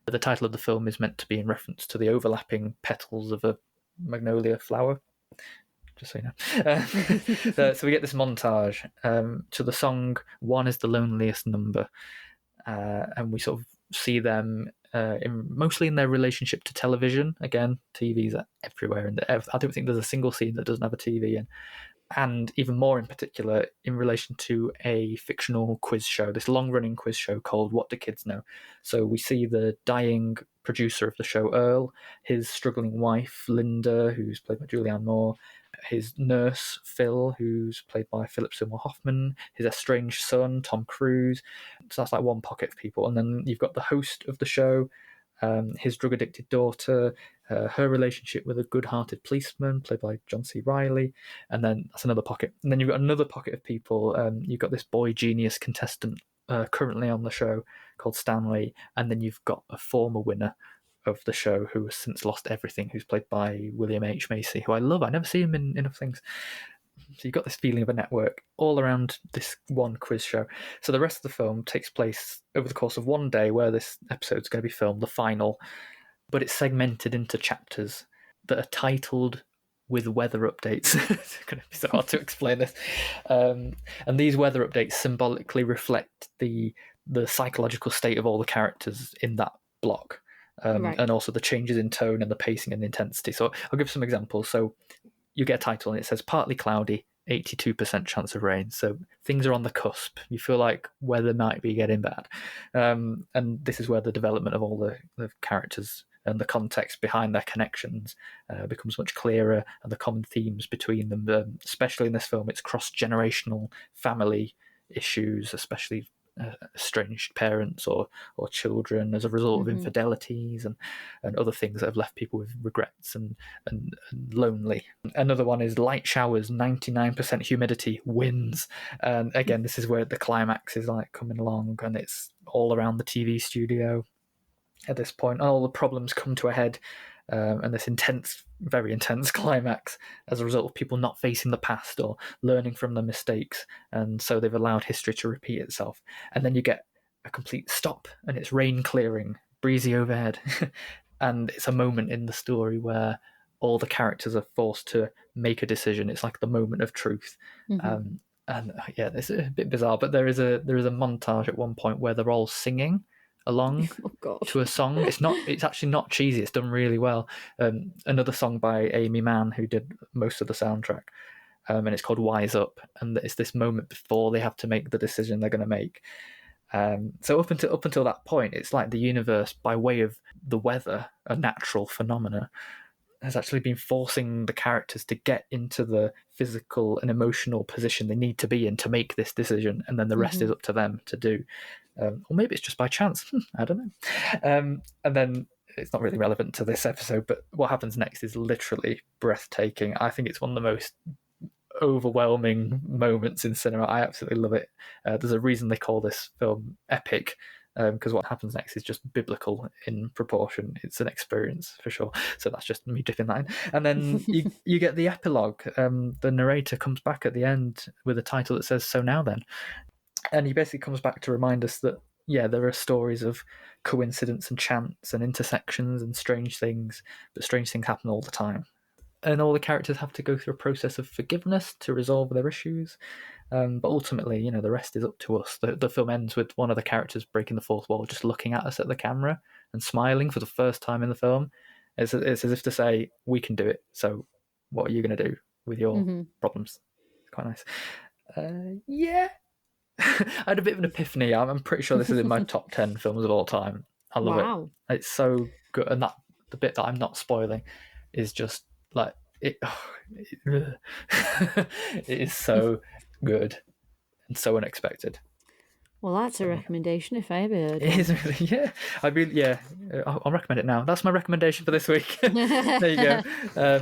The title of the film is meant to be in reference to the overlapping petals of a magnolia flower, just so you know. So we get this montage to the song "One is the Loneliest Number," and we sort of see them mostly in their relationship to television. Again, TVs are everywhere, and I don't think there's a single scene that doesn't have a TV in. and even more in particular in relation to a fictional quiz show, this long-running quiz show called What Do Kids Know? So we see the dying producer of the show, Earl, his struggling wife, Linda, who's played by Julianne Moore, his nurse, Phil, who's played by Philip Seymour Hoffman, his estranged son, Tom Cruise. So that's like one pocket of people. And then you've got the host of the show, his drug-addicted daughter, her relationship with a good-hearted policeman played by John C. Reilly, and then that's another pocket. And then you've got another pocket of people. You've got this boy genius contestant currently on the show called Stanley, and then you've got a former winner of the show who has since lost everything, who's played by William H. Macy, who I love. I never see him in enough things. So you've got this feeling of a network all around this one quiz show. So the rest of the film takes place over the course of one day where this episode's going to be filmed, the final, but it's segmented into chapters that are titled with weather updates. It's going to be so hard to explain this. And these weather updates symbolically reflect the psychological state of all the characters in that block. Right. And also the changes in tone and the pacing and intensity. So I'll give some examples. So you get a title and it says partly cloudy, 82% chance of rain. So things are on the cusp. You feel like weather might be getting bad. And this is where the development of all the characters and the context behind their connections becomes much clearer, and the common themes between them, especially in this film, it's cross-generational family issues, especially estranged parents or children as a result of infidelities and other things that have left people with regrets and lonely. Another one is light showers, 99% humidity, winds. And again, this is where the climax is like coming along, and it's all around the TV studio at this point. All the problems come to a head, and this intense, very intense climax as a result of people not facing the past or learning from their mistakes, and so they've allowed history to repeat itself. And then you get a complete stop, and it's rain clearing, breezy overhead, and it's a moment in the story where all the characters are forced to make a decision. It's like the moment of truth. And yeah, it's a bit bizarre, but there is a montage at one point where they're all singing along to a song. It's actually not cheesy. It's done really well. Another song by Amy Mann, who did most of the soundtrack, and it's called Wise Up, and it's this moment before they have to make the decision they're going to make. So up until that point, it's like the universe, by way of the weather, a natural phenomena, has actually been forcing the characters to get into the physical and emotional position they need to be in to make this decision, and then the rest is up to them to do. Or maybe it's just by chance. I don't know. And then it's not really relevant to this episode, but what happens next is literally breathtaking. I think it's one of the most overwhelming moments in cinema. I absolutely love it. There's a reason they call this film epic, because what happens next is just biblical in proportion. It's an experience for sure. So that's just me dipping that in. And then you get the epilogue. The narrator comes back at the end with a title that says, "So now then." And he basically comes back to remind us that, yeah, there are stories of coincidence and chance and intersections and strange things, but strange things happen all the time. And all the characters have to go through a process of forgiveness to resolve their issues. But ultimately, the rest is up to us. The film ends with one of the characters breaking the fourth wall, just looking at us at the camera and smiling for the first time in the film. It's as if to say, we can do it. So what are you going to do with your problems? It's quite nice. Yeah. I had a bit of an epiphany. I'm pretty sure this is in my top 10 films of all time. I love it. It's so good. And the bit that I'm not spoiling is just like, it is so good and so unexpected. Well, that's a recommendation if I ever heard one. It is really, yeah. I'll recommend it now. That's my recommendation for this week. There you go.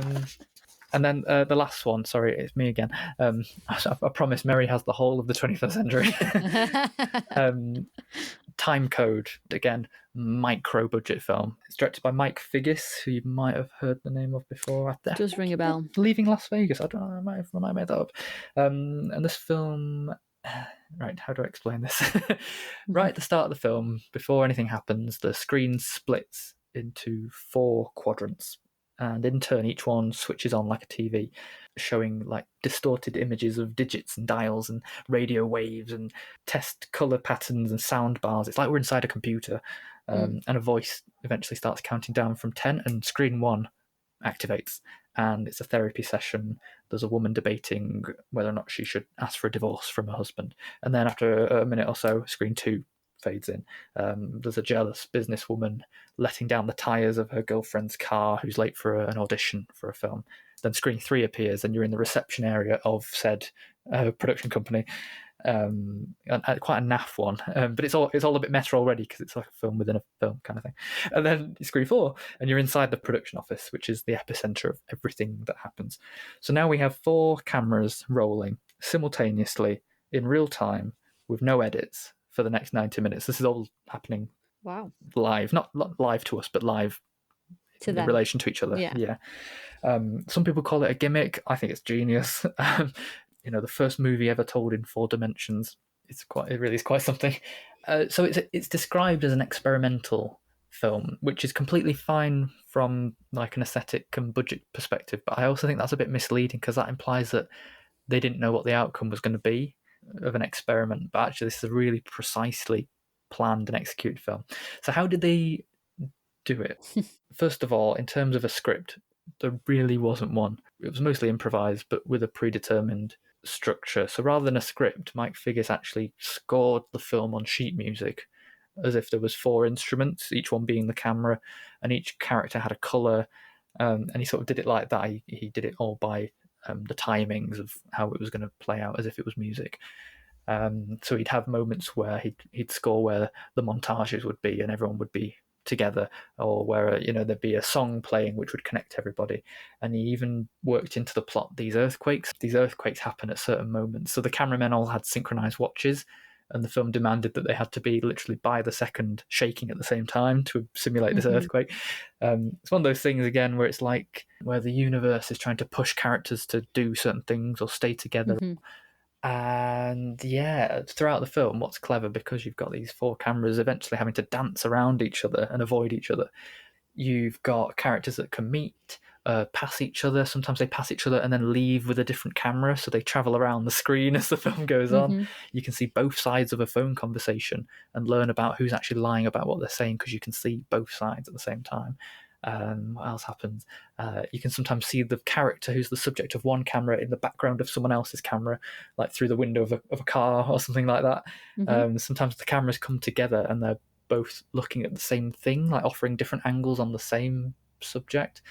And then the last one, sorry, it's me again. I promise Mary has the whole of the 21st century. Timecode, again, micro-budget film. It's directed by Mike Figgis, who you might have heard the name of before. It does ring a bell. Leaving Las Vegas. I don't know, I might have made that up. And this film... Right, how do I explain this? Right at the start of the film, before anything happens, the screen splits into 4 quadrants. And in turn, each one switches on like a TV, showing like distorted images of digits and dials and radio waves and test colour patterns and sound bars. It's like we're inside a computer. And a voice eventually starts counting down from 10, and screen 1 activates. And it's a therapy session there's a woman debating whether or not she should ask for a divorce from her husband. And then after a minute or so, screen 2 fades in. There's a jealous businesswoman letting down the tyres of her girlfriend's car who's late for an audition for a film. Then screen 3 appears and you're in the reception area of said production company. And quite a naff one, but it's all a bit meta already because it's like a film within a film kind of thing. And then screen 4 and you're inside the production office, which is the epicenter of everything that happens. So now we have 4 cameras rolling simultaneously in real time with no edits for the next 90 minutes. This is all happening live, not live to us, but live in relation to each other. Yeah. Some people call it a gimmick. I think it's genius. The first movie ever told in 4 dimensions. It really is quite something. So it's described as an experimental film, which is completely fine from like an aesthetic and budget perspective. But I also think that's a bit misleading because that implies that they didn't know what the outcome was going to be of an experiment. But actually, this is a really precisely planned and executed film. So how did they do it? First of all, in terms of a script, there really wasn't one. It was mostly improvised, but with a predetermined structure. So rather than a script, Mike Figgis actually scored the film on sheet music as if there was 4 instruments, each one being the camera, and each character had a colour. And he sort of did it like that. He did it all by the timings of how it was going to play out as if it was music. So he'd have moments where he'd score where the montages would be and everyone would be together, or where there'd be a song playing which would connect everybody. And he even worked into the plot these earthquakes happen at certain moments, so the cameramen all had synchronized watches, and the film demanded that they had to be literally by the second shaking at the same time to simulate this earthquake. It's one of those things again where it's like where the universe is trying to push characters to do certain things or stay together. And throughout the film, what's clever, because you've got these 4 cameras eventually having to dance around each other and avoid each other, you've got characters that can meet, pass each other. Sometimes they pass each other and then leave with a different camera, so they travel around the screen as the film goes on. You can see both sides of a phone conversation and learn about who's actually lying about what they're saying, because you can see both sides at the same time. What else happens? You can sometimes see the character who's the subject of one camera in the background of someone else's camera, like through the window of a car or something like that. Sometimes the cameras come together and they're both looking at the same thing, like offering different angles on the same subject.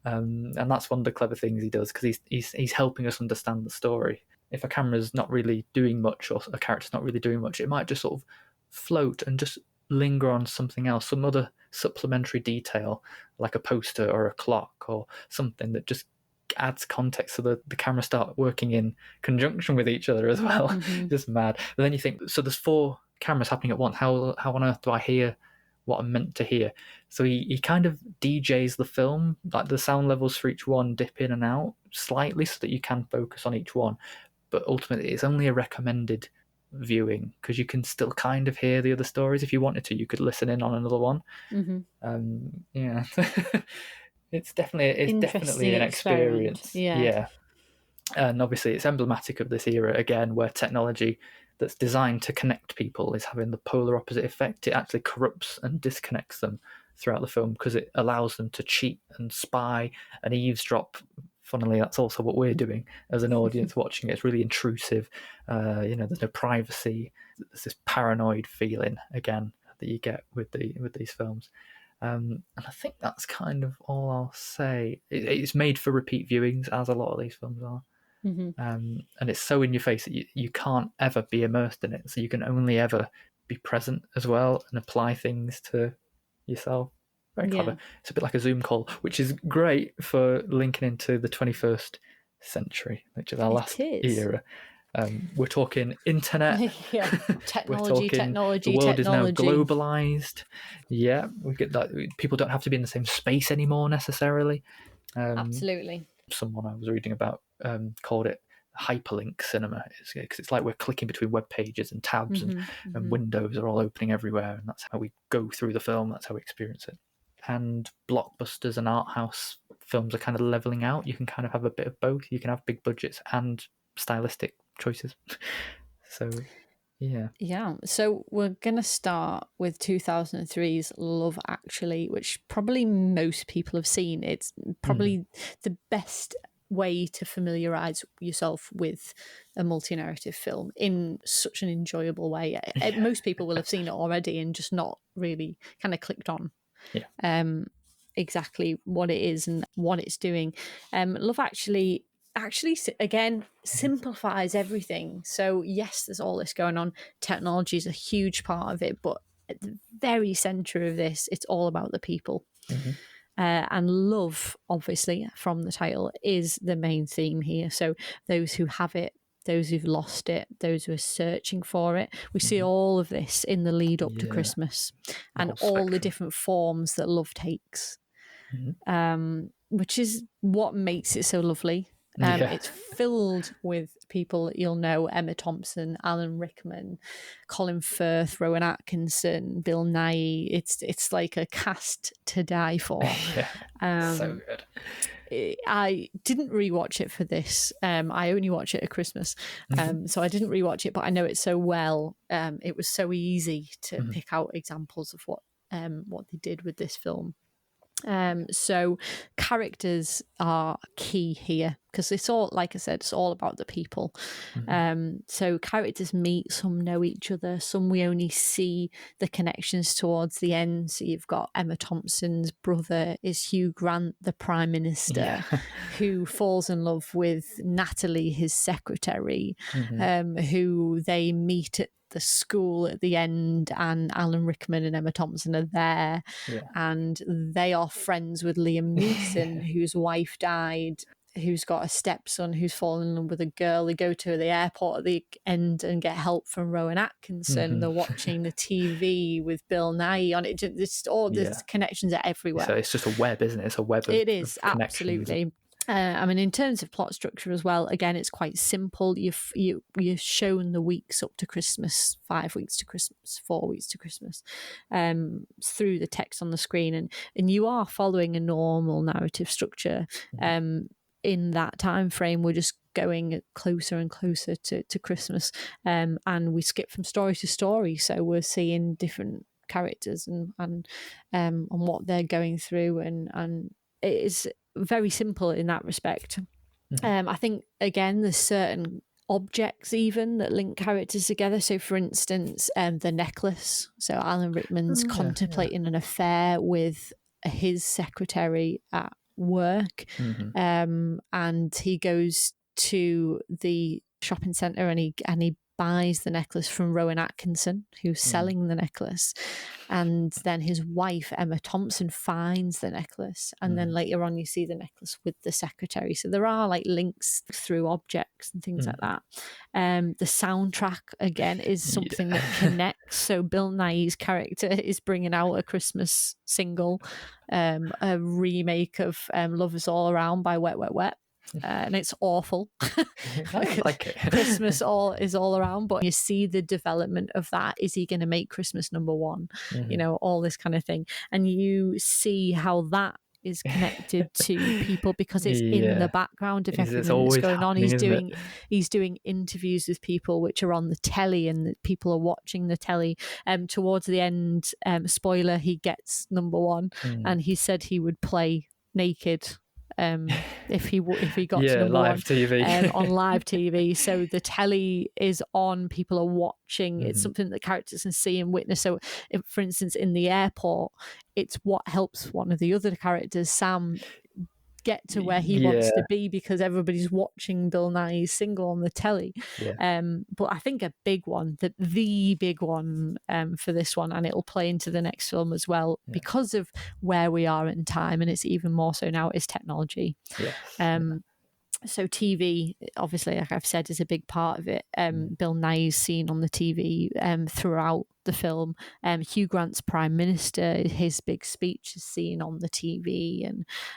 And that's one of the clever things he does, because he's helping us understand the story. If a camera's not really doing much, or a character's not really doing much, it might just sort of float and just linger on something else, some other supplementary detail, like a poster or a clock or something that just adds context, so that the cameras start working in conjunction with each other as well. Just mad. But then you think, so there's 4 cameras happening at once. How on earth do I hear what I'm meant to hear? So he kind of DJs the film, like the sound levels for each one dip in and out slightly so that you can focus on each one. But ultimately, it's only a recommended viewing, because you can still kind of hear the other stories. If you wanted to, you could listen in on another one. It's definitely an experience. And obviously it's emblematic of this era again, where technology that's designed to connect people is having the polar opposite effect. It actually corrupts and disconnects them throughout the film, because it allows them to cheat and spy and eavesdrop. Funnily, that's also what we're doing as an audience watching it. It's really intrusive. There's no privacy. There's this paranoid feeling again that you get with these films. And I think that's kind of all I'll say. It's made for repeat viewings, as a lot of these films are. And it's so in your face that you can't ever be immersed in it. So you can only ever be present as well and apply things to yourself. Very clever. It's a bit like a Zoom call, which is great for linking into the 21st century, which is our last era. We're talking internet. Technology. The world is now globalized. We get that. People don't have to be in the same space anymore necessarily. Absolutely. Someone I was reading about called it hyperlink cinema, because it's like we're clicking between web pages and tabs, and windows are all opening everywhere, and that's how we go through the film. That's how we experience it. And blockbusters and art house films are kind of leveling out. You can kind of have a bit of both. You can have big budgets and stylistic choices. So So we're gonna start with 2003's Love Actually, which probably most people have seen. It's probably the best way to familiarize yourself with a multi-narrative film in such an enjoyable way. Most people will have seen it already and just not really kind of clicked on exactly what it is and what it's doing. Love Actually again simplifies everything. So yes, there's all this going on. Technology is a huge part of it, but at the very center of this, it's all about the people. And love, obviously, from the title, is the main theme here. So those who have it, those who've lost it, those who are searching for it. We see all of this in the lead up to Christmas, and all the different forms that love takes, which is what makes it so lovely. It's filled with people that you'll know: Emma Thompson, Alan Rickman, Colin Firth, Rowan Atkinson, Bill Nighy. It's like a cast to die for. So good. I didn't rewatch it for this. I only watch it at Christmas, so I didn't rewatch it, but I know it so well. It was so easy to pick out examples of what they did with this film. So characters are key here, because it's all, like I said, it's all about the people. So characters meet, some know each other, some we only see the connections towards the end. So you've got Emma Thompson's brother is Hugh Grant, the Prime Minister, who falls in love with Natalie, his secretary, who they meet at the school at the end, and Alan Rickman and Emma Thompson are there, and they are friends with Liam Neeson, whose wife died, who's got a stepson who's fallen in love with a girl. They go to the airport at the end and get help from Rowan Atkinson. They're watching the TV with Bill Nighy on it. It's all the connections are everywhere. So it's just a web, isn't it? It's a web of, it is, of absolutely. I mean, in terms of plot structure as well, again, it's quite simple. You're shown the weeks up to Christmas, 5 weeks to Christmas, 4 weeks to Christmas, through the text on the screen, and you are following a normal narrative structure. In that time frame, we're just going closer and closer to Christmas, and we skip from story to story. So we're seeing different characters and what they're going through, and it is very simple in that respect. I think, again, there's certain objects even that link characters together. So for instance, the necklace. So Alan Rickman's contemplating an affair with his secretary at work, and he goes to the shopping centre and he buys the necklace from Rowan Atkinson, who's selling the necklace, and then his wife Emma Thompson finds the necklace, and then later on you see the necklace with the secretary. So there are like links through objects and things like that. The soundtrack, again, is something that connects. So Bill Nighy's character is bringing out a Christmas single, a remake of Love Is All Around by Wet Wet Wet. And it's awful. I like it. Christmas is all around, but you see the development of that. Is he going to make Christmas number one? You know, all this kind of thing, and you see how that is connected to people because it's in the background of everything that's going on. He's doing interviews with people which are on the telly, and the people are watching the telly. Towards the end, spoiler, he gets number one, and he said he would play naked if he got to number live one, TV. on live TV. So the telly is on, people are watching. It's something that characters can see and witness. So if, for instance, in the airport, it's what helps one of the other characters, Sam, get to where he wants to be, because everybody's watching Bill Nighy's single on the telly. But I think a big one, the big one for this one, and it'll play into the next film as well, because of where we are in time, and it's even more so now, is technology. So TV, obviously, like I've said, is a big part of it. Bill Nighy's seen on the TV throughout the film. Hugh Grant's Prime Minister, his big speech is seen on the TV,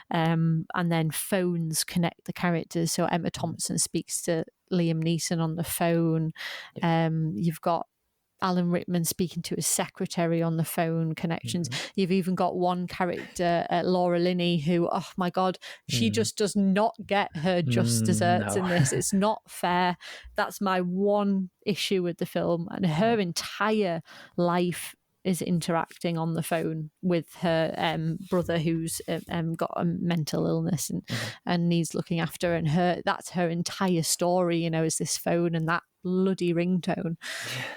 and then phones connect the characters. So Emma Thompson speaks to Liam Neeson on the phone. You've got Alan Rickman speaking to his secretary on the phone, connections. You've even got one character, Laura Linney, who, oh my God, she just does not get her just desserts in this. It's not fair. That's my one issue with the film. And her entire life is interacting on the phone with her brother who's got a mental illness and needs looking after, and that's her entire story, is this phone and that bloody ringtone.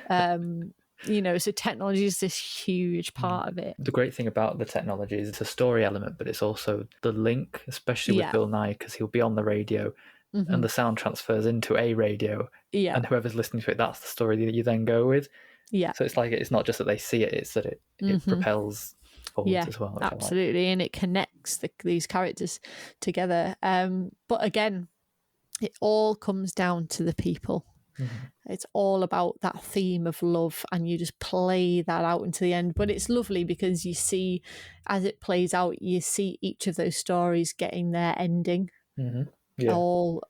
So technology is this huge part of it. The great thing about the technology is it's a story element, but it's also the link, especially with Bill Nye, because he'll be on the radio and the sound transfers into a radio, and whoever's listening to it, that's the story that you then go with. So it's like, it's not just that they see it, it's that it propels forwards as well. Absolutely, and it connects these characters together. But again, it all comes down to the people. It's all about that theme of love, and you just play that out into the end. But it's lovely because you see, as it plays out, you see each of those stories getting their ending. All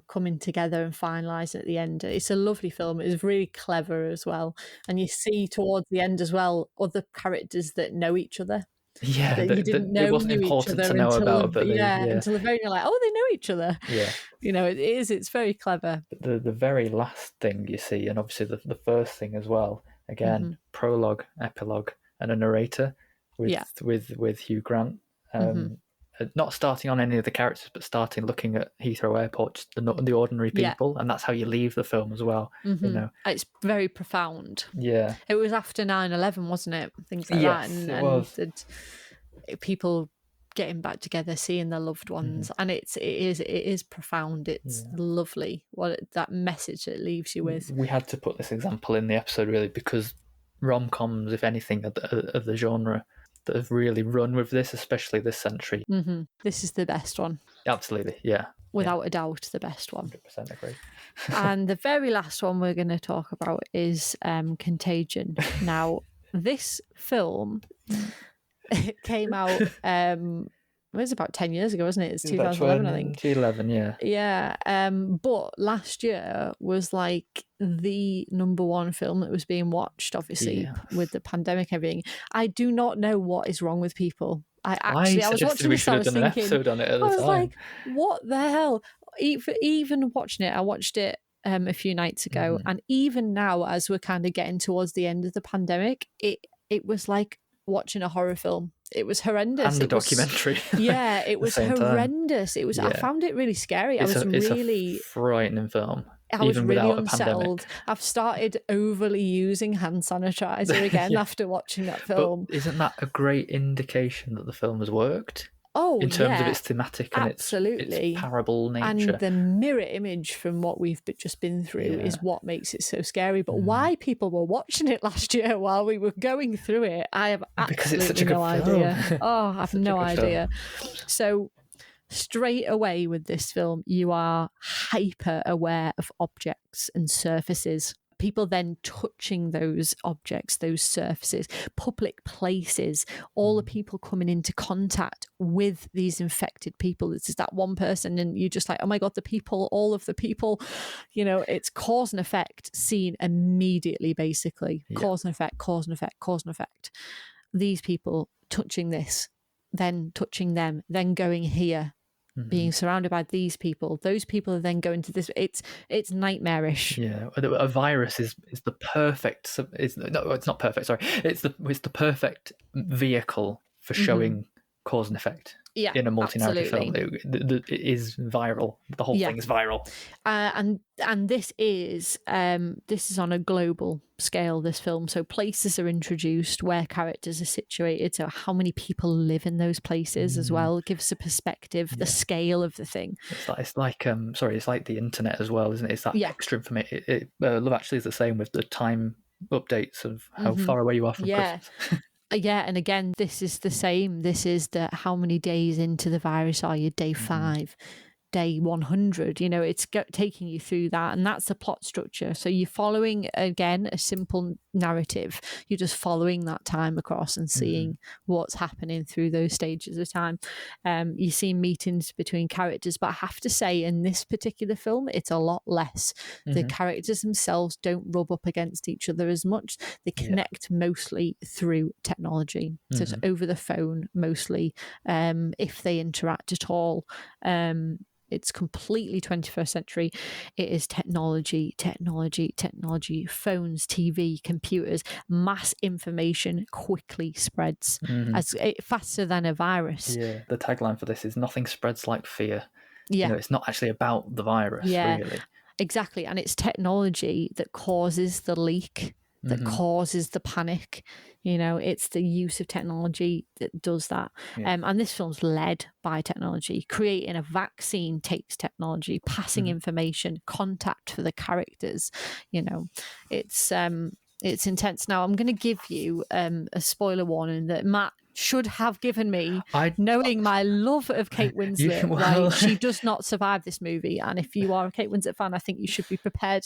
coming together and finalising at the end. It's a lovely film. It's really clever as well, and you see towards the end as well other characters that know each other. That you didn't know it wasn't knew important each other to know until about, but until the very, you're like, oh, they know each other. It's very clever. The very last thing you see, and obviously the first thing as well, again, prologue, epilogue, and a narrator with Hugh Grant. Not starting on any of the characters, but starting looking at Heathrow Airport, the ordinary people, and that's how you leave the film as well. It's very profound. It was after 9/11, wasn't it? Things like that, and people getting back together, seeing their loved ones, and it is profound. It's lovely that message it leaves you with. We had to put this example in the episode really because rom-coms, if anything, of the genre that have really run with this, especially this century. This is the best one. Absolutely, without a doubt, the best one. 100% agree. And the very last one we're going to talk about is Contagion. Now, this film came out. It was about 10 years ago, wasn't it? It's 2011, I think. 2011, yeah. Yeah. But last year was like the number one film that was being watched, obviously, with the pandemic and everything. I do not know what is wrong with people. I was watching this, I was thinking, an episode on it at the time. I was like, what the hell? Even watching it, I watched it a few nights ago, and even now, as we're kind of getting towards the end of the pandemic, it was like watching a horror film. It was horrendous. And a documentary. Yeah, it was horrendous. It was. I found it really scary. It's a frightening film. I was really unsettled. I've started overly using hand sanitizer again after watching that film. But isn't that a great indication that the film has worked? Oh, in terms of its thematic and its parable nature. And the mirror image from what we've just been through is what makes it so scary. But why people were watching it last year while we were going through it, I have absolutely no idea. Oh, I have no idea. So straight away with this film, you are hyper aware of objects and surfaces. People then touching those objects, those surfaces, public places, all the people coming into contact with these infected people. It's just that one person, and you're just like, oh my God, the people, all of the people, it's cause and effect seen immediately, basically. Yeah. Cause and effect, cause and effect, cause and effect. These people touching this, then touching them, then going here. Being surrounded by these people, those people are then going to this. It's nightmarish. Yeah, a virus is the perfect. It's not perfect. Sorry, it's the perfect vehicle for showing cause and effect. Yeah, in a multi-narrative film, it is viral. The whole thing is viral. And this is on a global scale. This film, so places are introduced where characters are situated. So how many people live in those places as well. It gives a perspective, the scale of the thing. It's like the internet as well, isn't it? It's that extra information. Love Actually is the same with the time updates of how far away you are from Christmas. Yeah, and again, this is the same. This is how many days into the virus are you? Day 5, day 100. It's taking you through that, and that's the plot structure. So you're following, again, a simple narrative. You're just following that time across and seeing what's happening through those stages of time. You see meetings between characters, but I have to say, in this particular film, it's a lot less. The characters themselves don't rub up against each other as much. They connect mostly through technology. So it's over the phone mostly, if they interact at all. It's completely 21st century. It is technology, phones, TV, computers, mass information quickly spreads as faster than a virus. Yeah, the tagline for this is "Nothing spreads like fear." Yeah. It's not actually about the virus, really. Exactly. And it's technology that causes the leak, that causes the panic. It's the use of technology that does that. And this film's led by technology. Creating a vaccine takes technology, passing information, contact for the characters. It's intense. Now, I'm going to give you a spoiler warning that Matt should have given me, knowing my love of Kate Winslet. Right? She does not survive this movie. And if you are a Kate Winslet fan, I think you should be prepared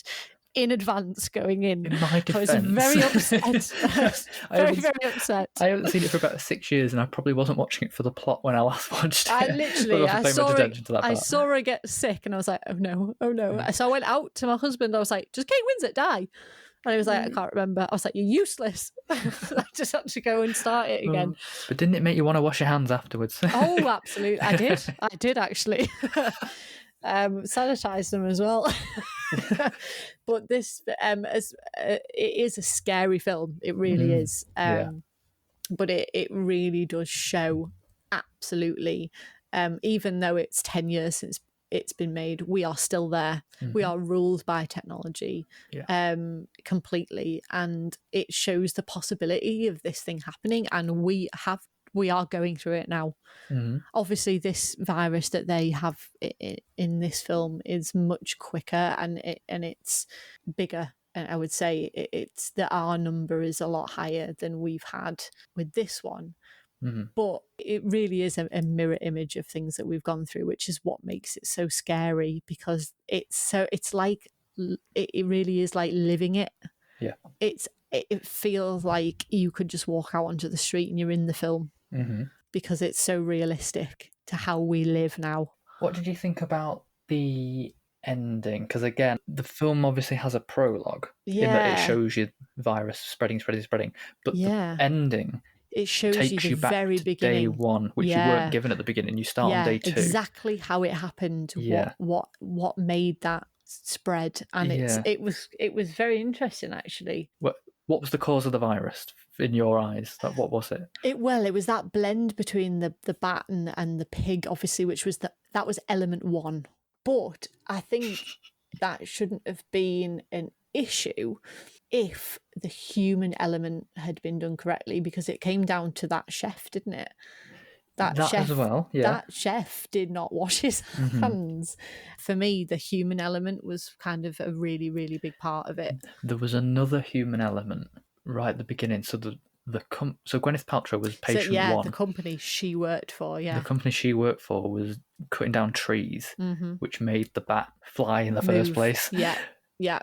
in advance going in. In my defense, I was very upset. very upset. I haven't seen it for about 6 years, and I probably wasn't watching it for the plot when I last watched it. I saw her get sick, and I was like, oh no. So I went out to my husband. I was like, does Kate Winslet die? And he was like, I can't remember. I was like, you're useless. I just had to go and start it again. But didn't it make you want to wash your hands afterwards? Oh, absolutely. I did actually. Sanitize them as well. But this, it is a scary film. It really is. But it really does show absolutely, even though it's 10 years since it's been made, we are still there. We are ruled by technology completely, and it shows the possibility of this thing happening, and we are going through it now. Obviously, this virus that they have in this film is much quicker, and it's bigger. And I would say it's that our number is a lot higher than we've had with this one. But it really is a mirror image of things that we've gone through, which is what makes it so scary, because it's like, it really is like living it. Yeah. It feels like you could just walk out onto the street and you're in the film, because it's so realistic to how we live now. What did you think about the ending? Because again, the film obviously has a prologue in that it shows you virus spreading, but the ending, it shows takes you the back very to beginning. day one, which you weren't given at the beginning. You start on day 2. Exactly how it happened. What made that spread, and it was very interesting, actually. What was the cause of the virus in your eyes? What was it? It was that blend between the bat and the pig, obviously, which was that was element 1. But I think that shouldn't have been an issue if the human element had been done correctly, because it came down to that chef, didn't it? That chef as well, yeah. That chef did not wash his hands. For me, the human element was kind of a really, really big part of it. There was another human element right at the beginning. So so Gwyneth Paltrow was patient 1. The company she worked for, The company she worked for was cutting down trees, which made the bat fly in the first place. Yeah.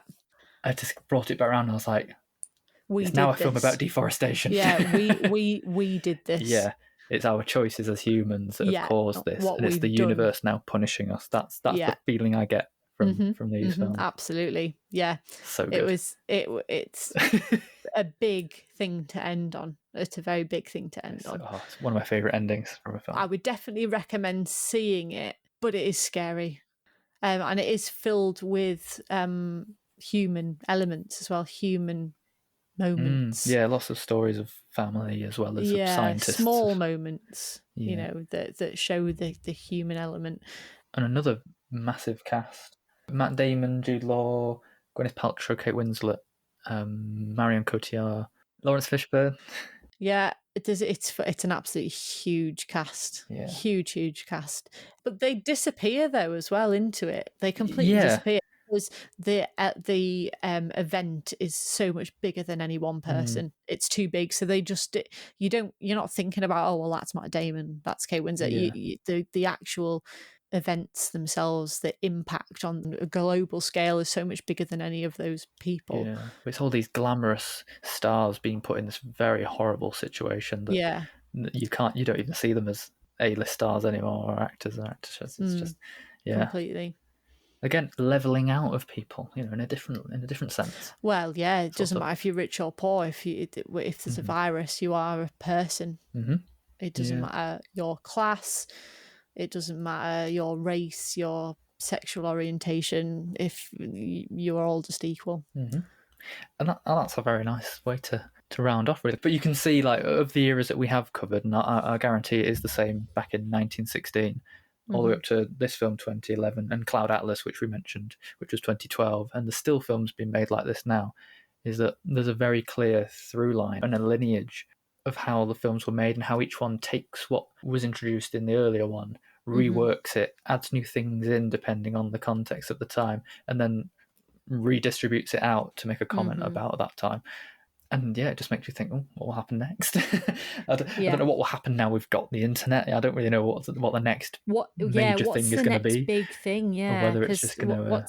I just brought it back around and I was like, it's now a film about deforestation. Yeah, we did this. Yeah, it's our choices as humans that have caused this, and it's the universe now punishing us. That's the feeling I get from these films. Absolutely, yeah. So good. It's a big thing to end on. It's a very big thing to end on. It's one of my favourite endings from a film. I would definitely recommend seeing it, but it is scary, and it is filled with human elements as well, human moments. Lots of stories of family as well as of scientists. Small moments, that show the human element. And another massive cast: Matt Damon, Jude Law, Gwyneth Paltrow, Kate Winslet, Marion Cotillard, Lawrence Fishburne. Yeah, it's an absolutely huge cast. Yeah. Huge cast. But they disappear though as well into it. They completely disappear. Because the event is so much bigger than any one person. It's too big, so they just you're not thinking about, oh well, that's Matt Damon, that's Kate Winslet. The actual events themselves, the impact on a global scale is so much bigger than any of those people. Yeah, it's all these glamorous stars being put in this very horrible situation that you don't even see them as A-list stars anymore, or actors and actresses. It's just completely. Again, leveling out of people, in a different sense. Well, yeah, it doesn't matter if you're rich or poor. If there's a virus, you are a person. It doesn't matter your class, It doesn't matter your race, your sexual orientation, if you are all just equal. And that's a very nice way to round off, really. But you can see, like, of the eras that we have covered, and I guarantee it is the same back in 1916, all the way up to this film, 2011, and Cloud Atlas, which we mentioned, which was 2012, and the still films being made like this now, is that there's a very clear through line and a lineage of how the films were made and how each one takes what was introduced in the earlier one, reworks it, adds new things in depending on the context at the time, and then redistributes it out to make a comment about that time. And yeah, it just makes you think, oh, what will happen next? I don't know what will happen now we've got the internet. I don't really know what the next major thing is going to be. Big thing, or whether it's just going to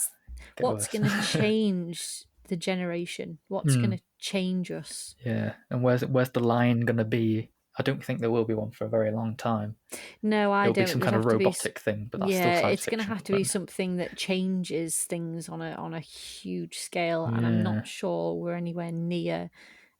what's going to change the generation? What's going to change us? Yeah, and where's the line going to be? I don't think there will be one for a very long time. No, I don't. It'll be some kind of robotic thing, but that's still science fiction. It's going to have to be something that changes things on a huge scale, and I'm not sure we're anywhere near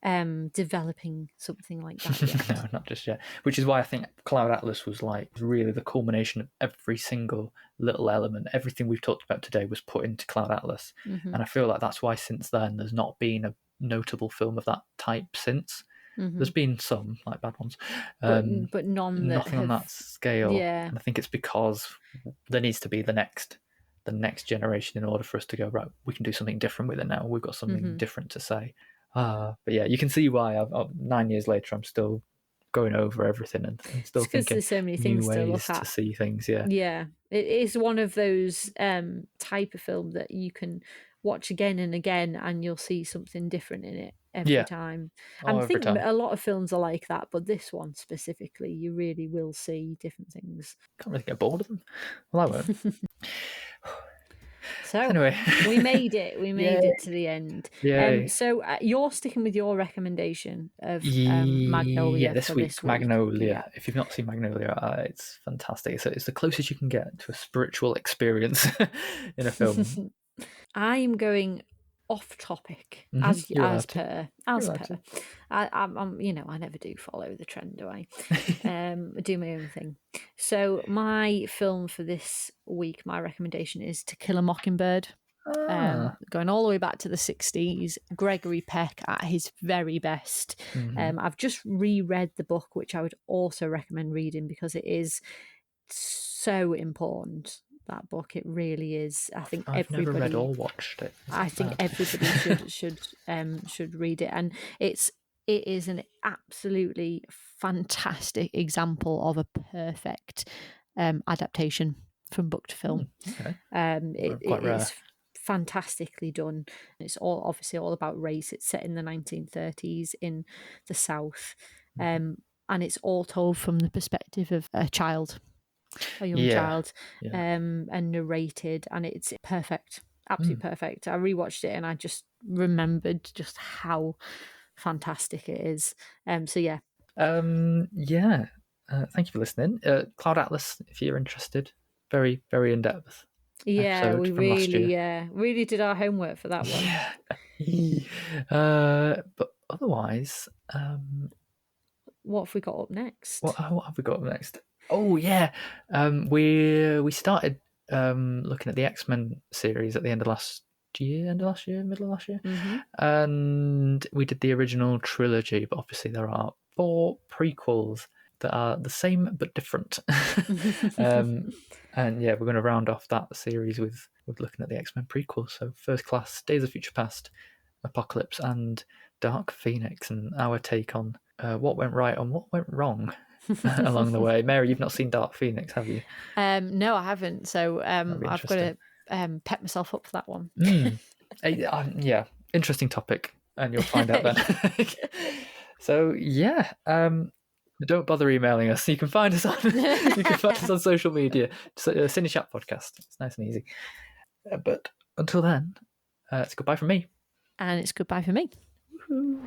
developing something like that yet. No, not just yet. Which is why I think Cloud Atlas was like really the culmination of every single little element. Everything we've talked about today was put into Cloud Atlas, and I feel like that's why since then there's not been a notable film of that type since. There's been some, like bad ones, but nothing on that scale. Yeah. And I think it's because there needs to be the next generation in order for us to go, right, we can do something different with it now. We've got something different to say. But yeah, you can see why 9 years later I'm still going over everything and still thinking there's so many things new to look ways at. to see things. Yeah, it is one of those type of film that you can watch again and again and you'll see something different in it every time. I think a lot of films are like that, but this one specifically, you really will see different things. Can't really get bored of them. Well, I won't. So anyway, we made it. We made it to the end. Yay. So you're sticking with your recommendation of Magnolia. This week, Magnolia. Yeah. If you've not seen Magnolia, it's fantastic. It's the closest you can get to a spiritual experience in a film. I'm going off topic as per. I'm I never do follow the trend, do I? I do my own thing. So my film for this week, my recommendation is To Kill a Mockingbird. Going all the way back to the 60s, Gregory Peck at his very best. I've just reread the book, which I would also recommend reading because it is so important. That book, it really is. I think I've everybody never read or watched it. I think everybody should read it, and it is an absolutely fantastic example of a perfect adaptation from book to film. Okay. It is fantastically done. It's obviously all about race. It's set in the 1930s in the South, and it's all told from the perspective of a young child, and narrated, and it's perfect, absolutely perfect. I rewatched it and I just remembered just how fantastic it is. Thank you for listening. Cloud Atlas, if you're interested, very, very in depth. Yeah, we really did our homework for that one. But otherwise, what have we got up next? What have we got up next? Oh yeah, we started looking at the X-Men series at the end of last year, middle of last year, and we did the original trilogy. But obviously, there are 4 prequels that are the same but different. And yeah, we're going to round off that series with looking at the X-Men prequels. So First Class, Days of Future Past, Apocalypse, and Dark Phoenix, and our take on what went right and what went wrong along the way. Mary, you've not seen Dark Phoenix, have you? No, I haven't. So I've got to pep myself up for that one. Yeah, interesting topic, and you'll find out then. So yeah, don't bother emailing us. You can find us on social media. CineChat podcast. It's nice and easy. But until then, it's goodbye from me. And it's goodbye for me. Woo-hoo.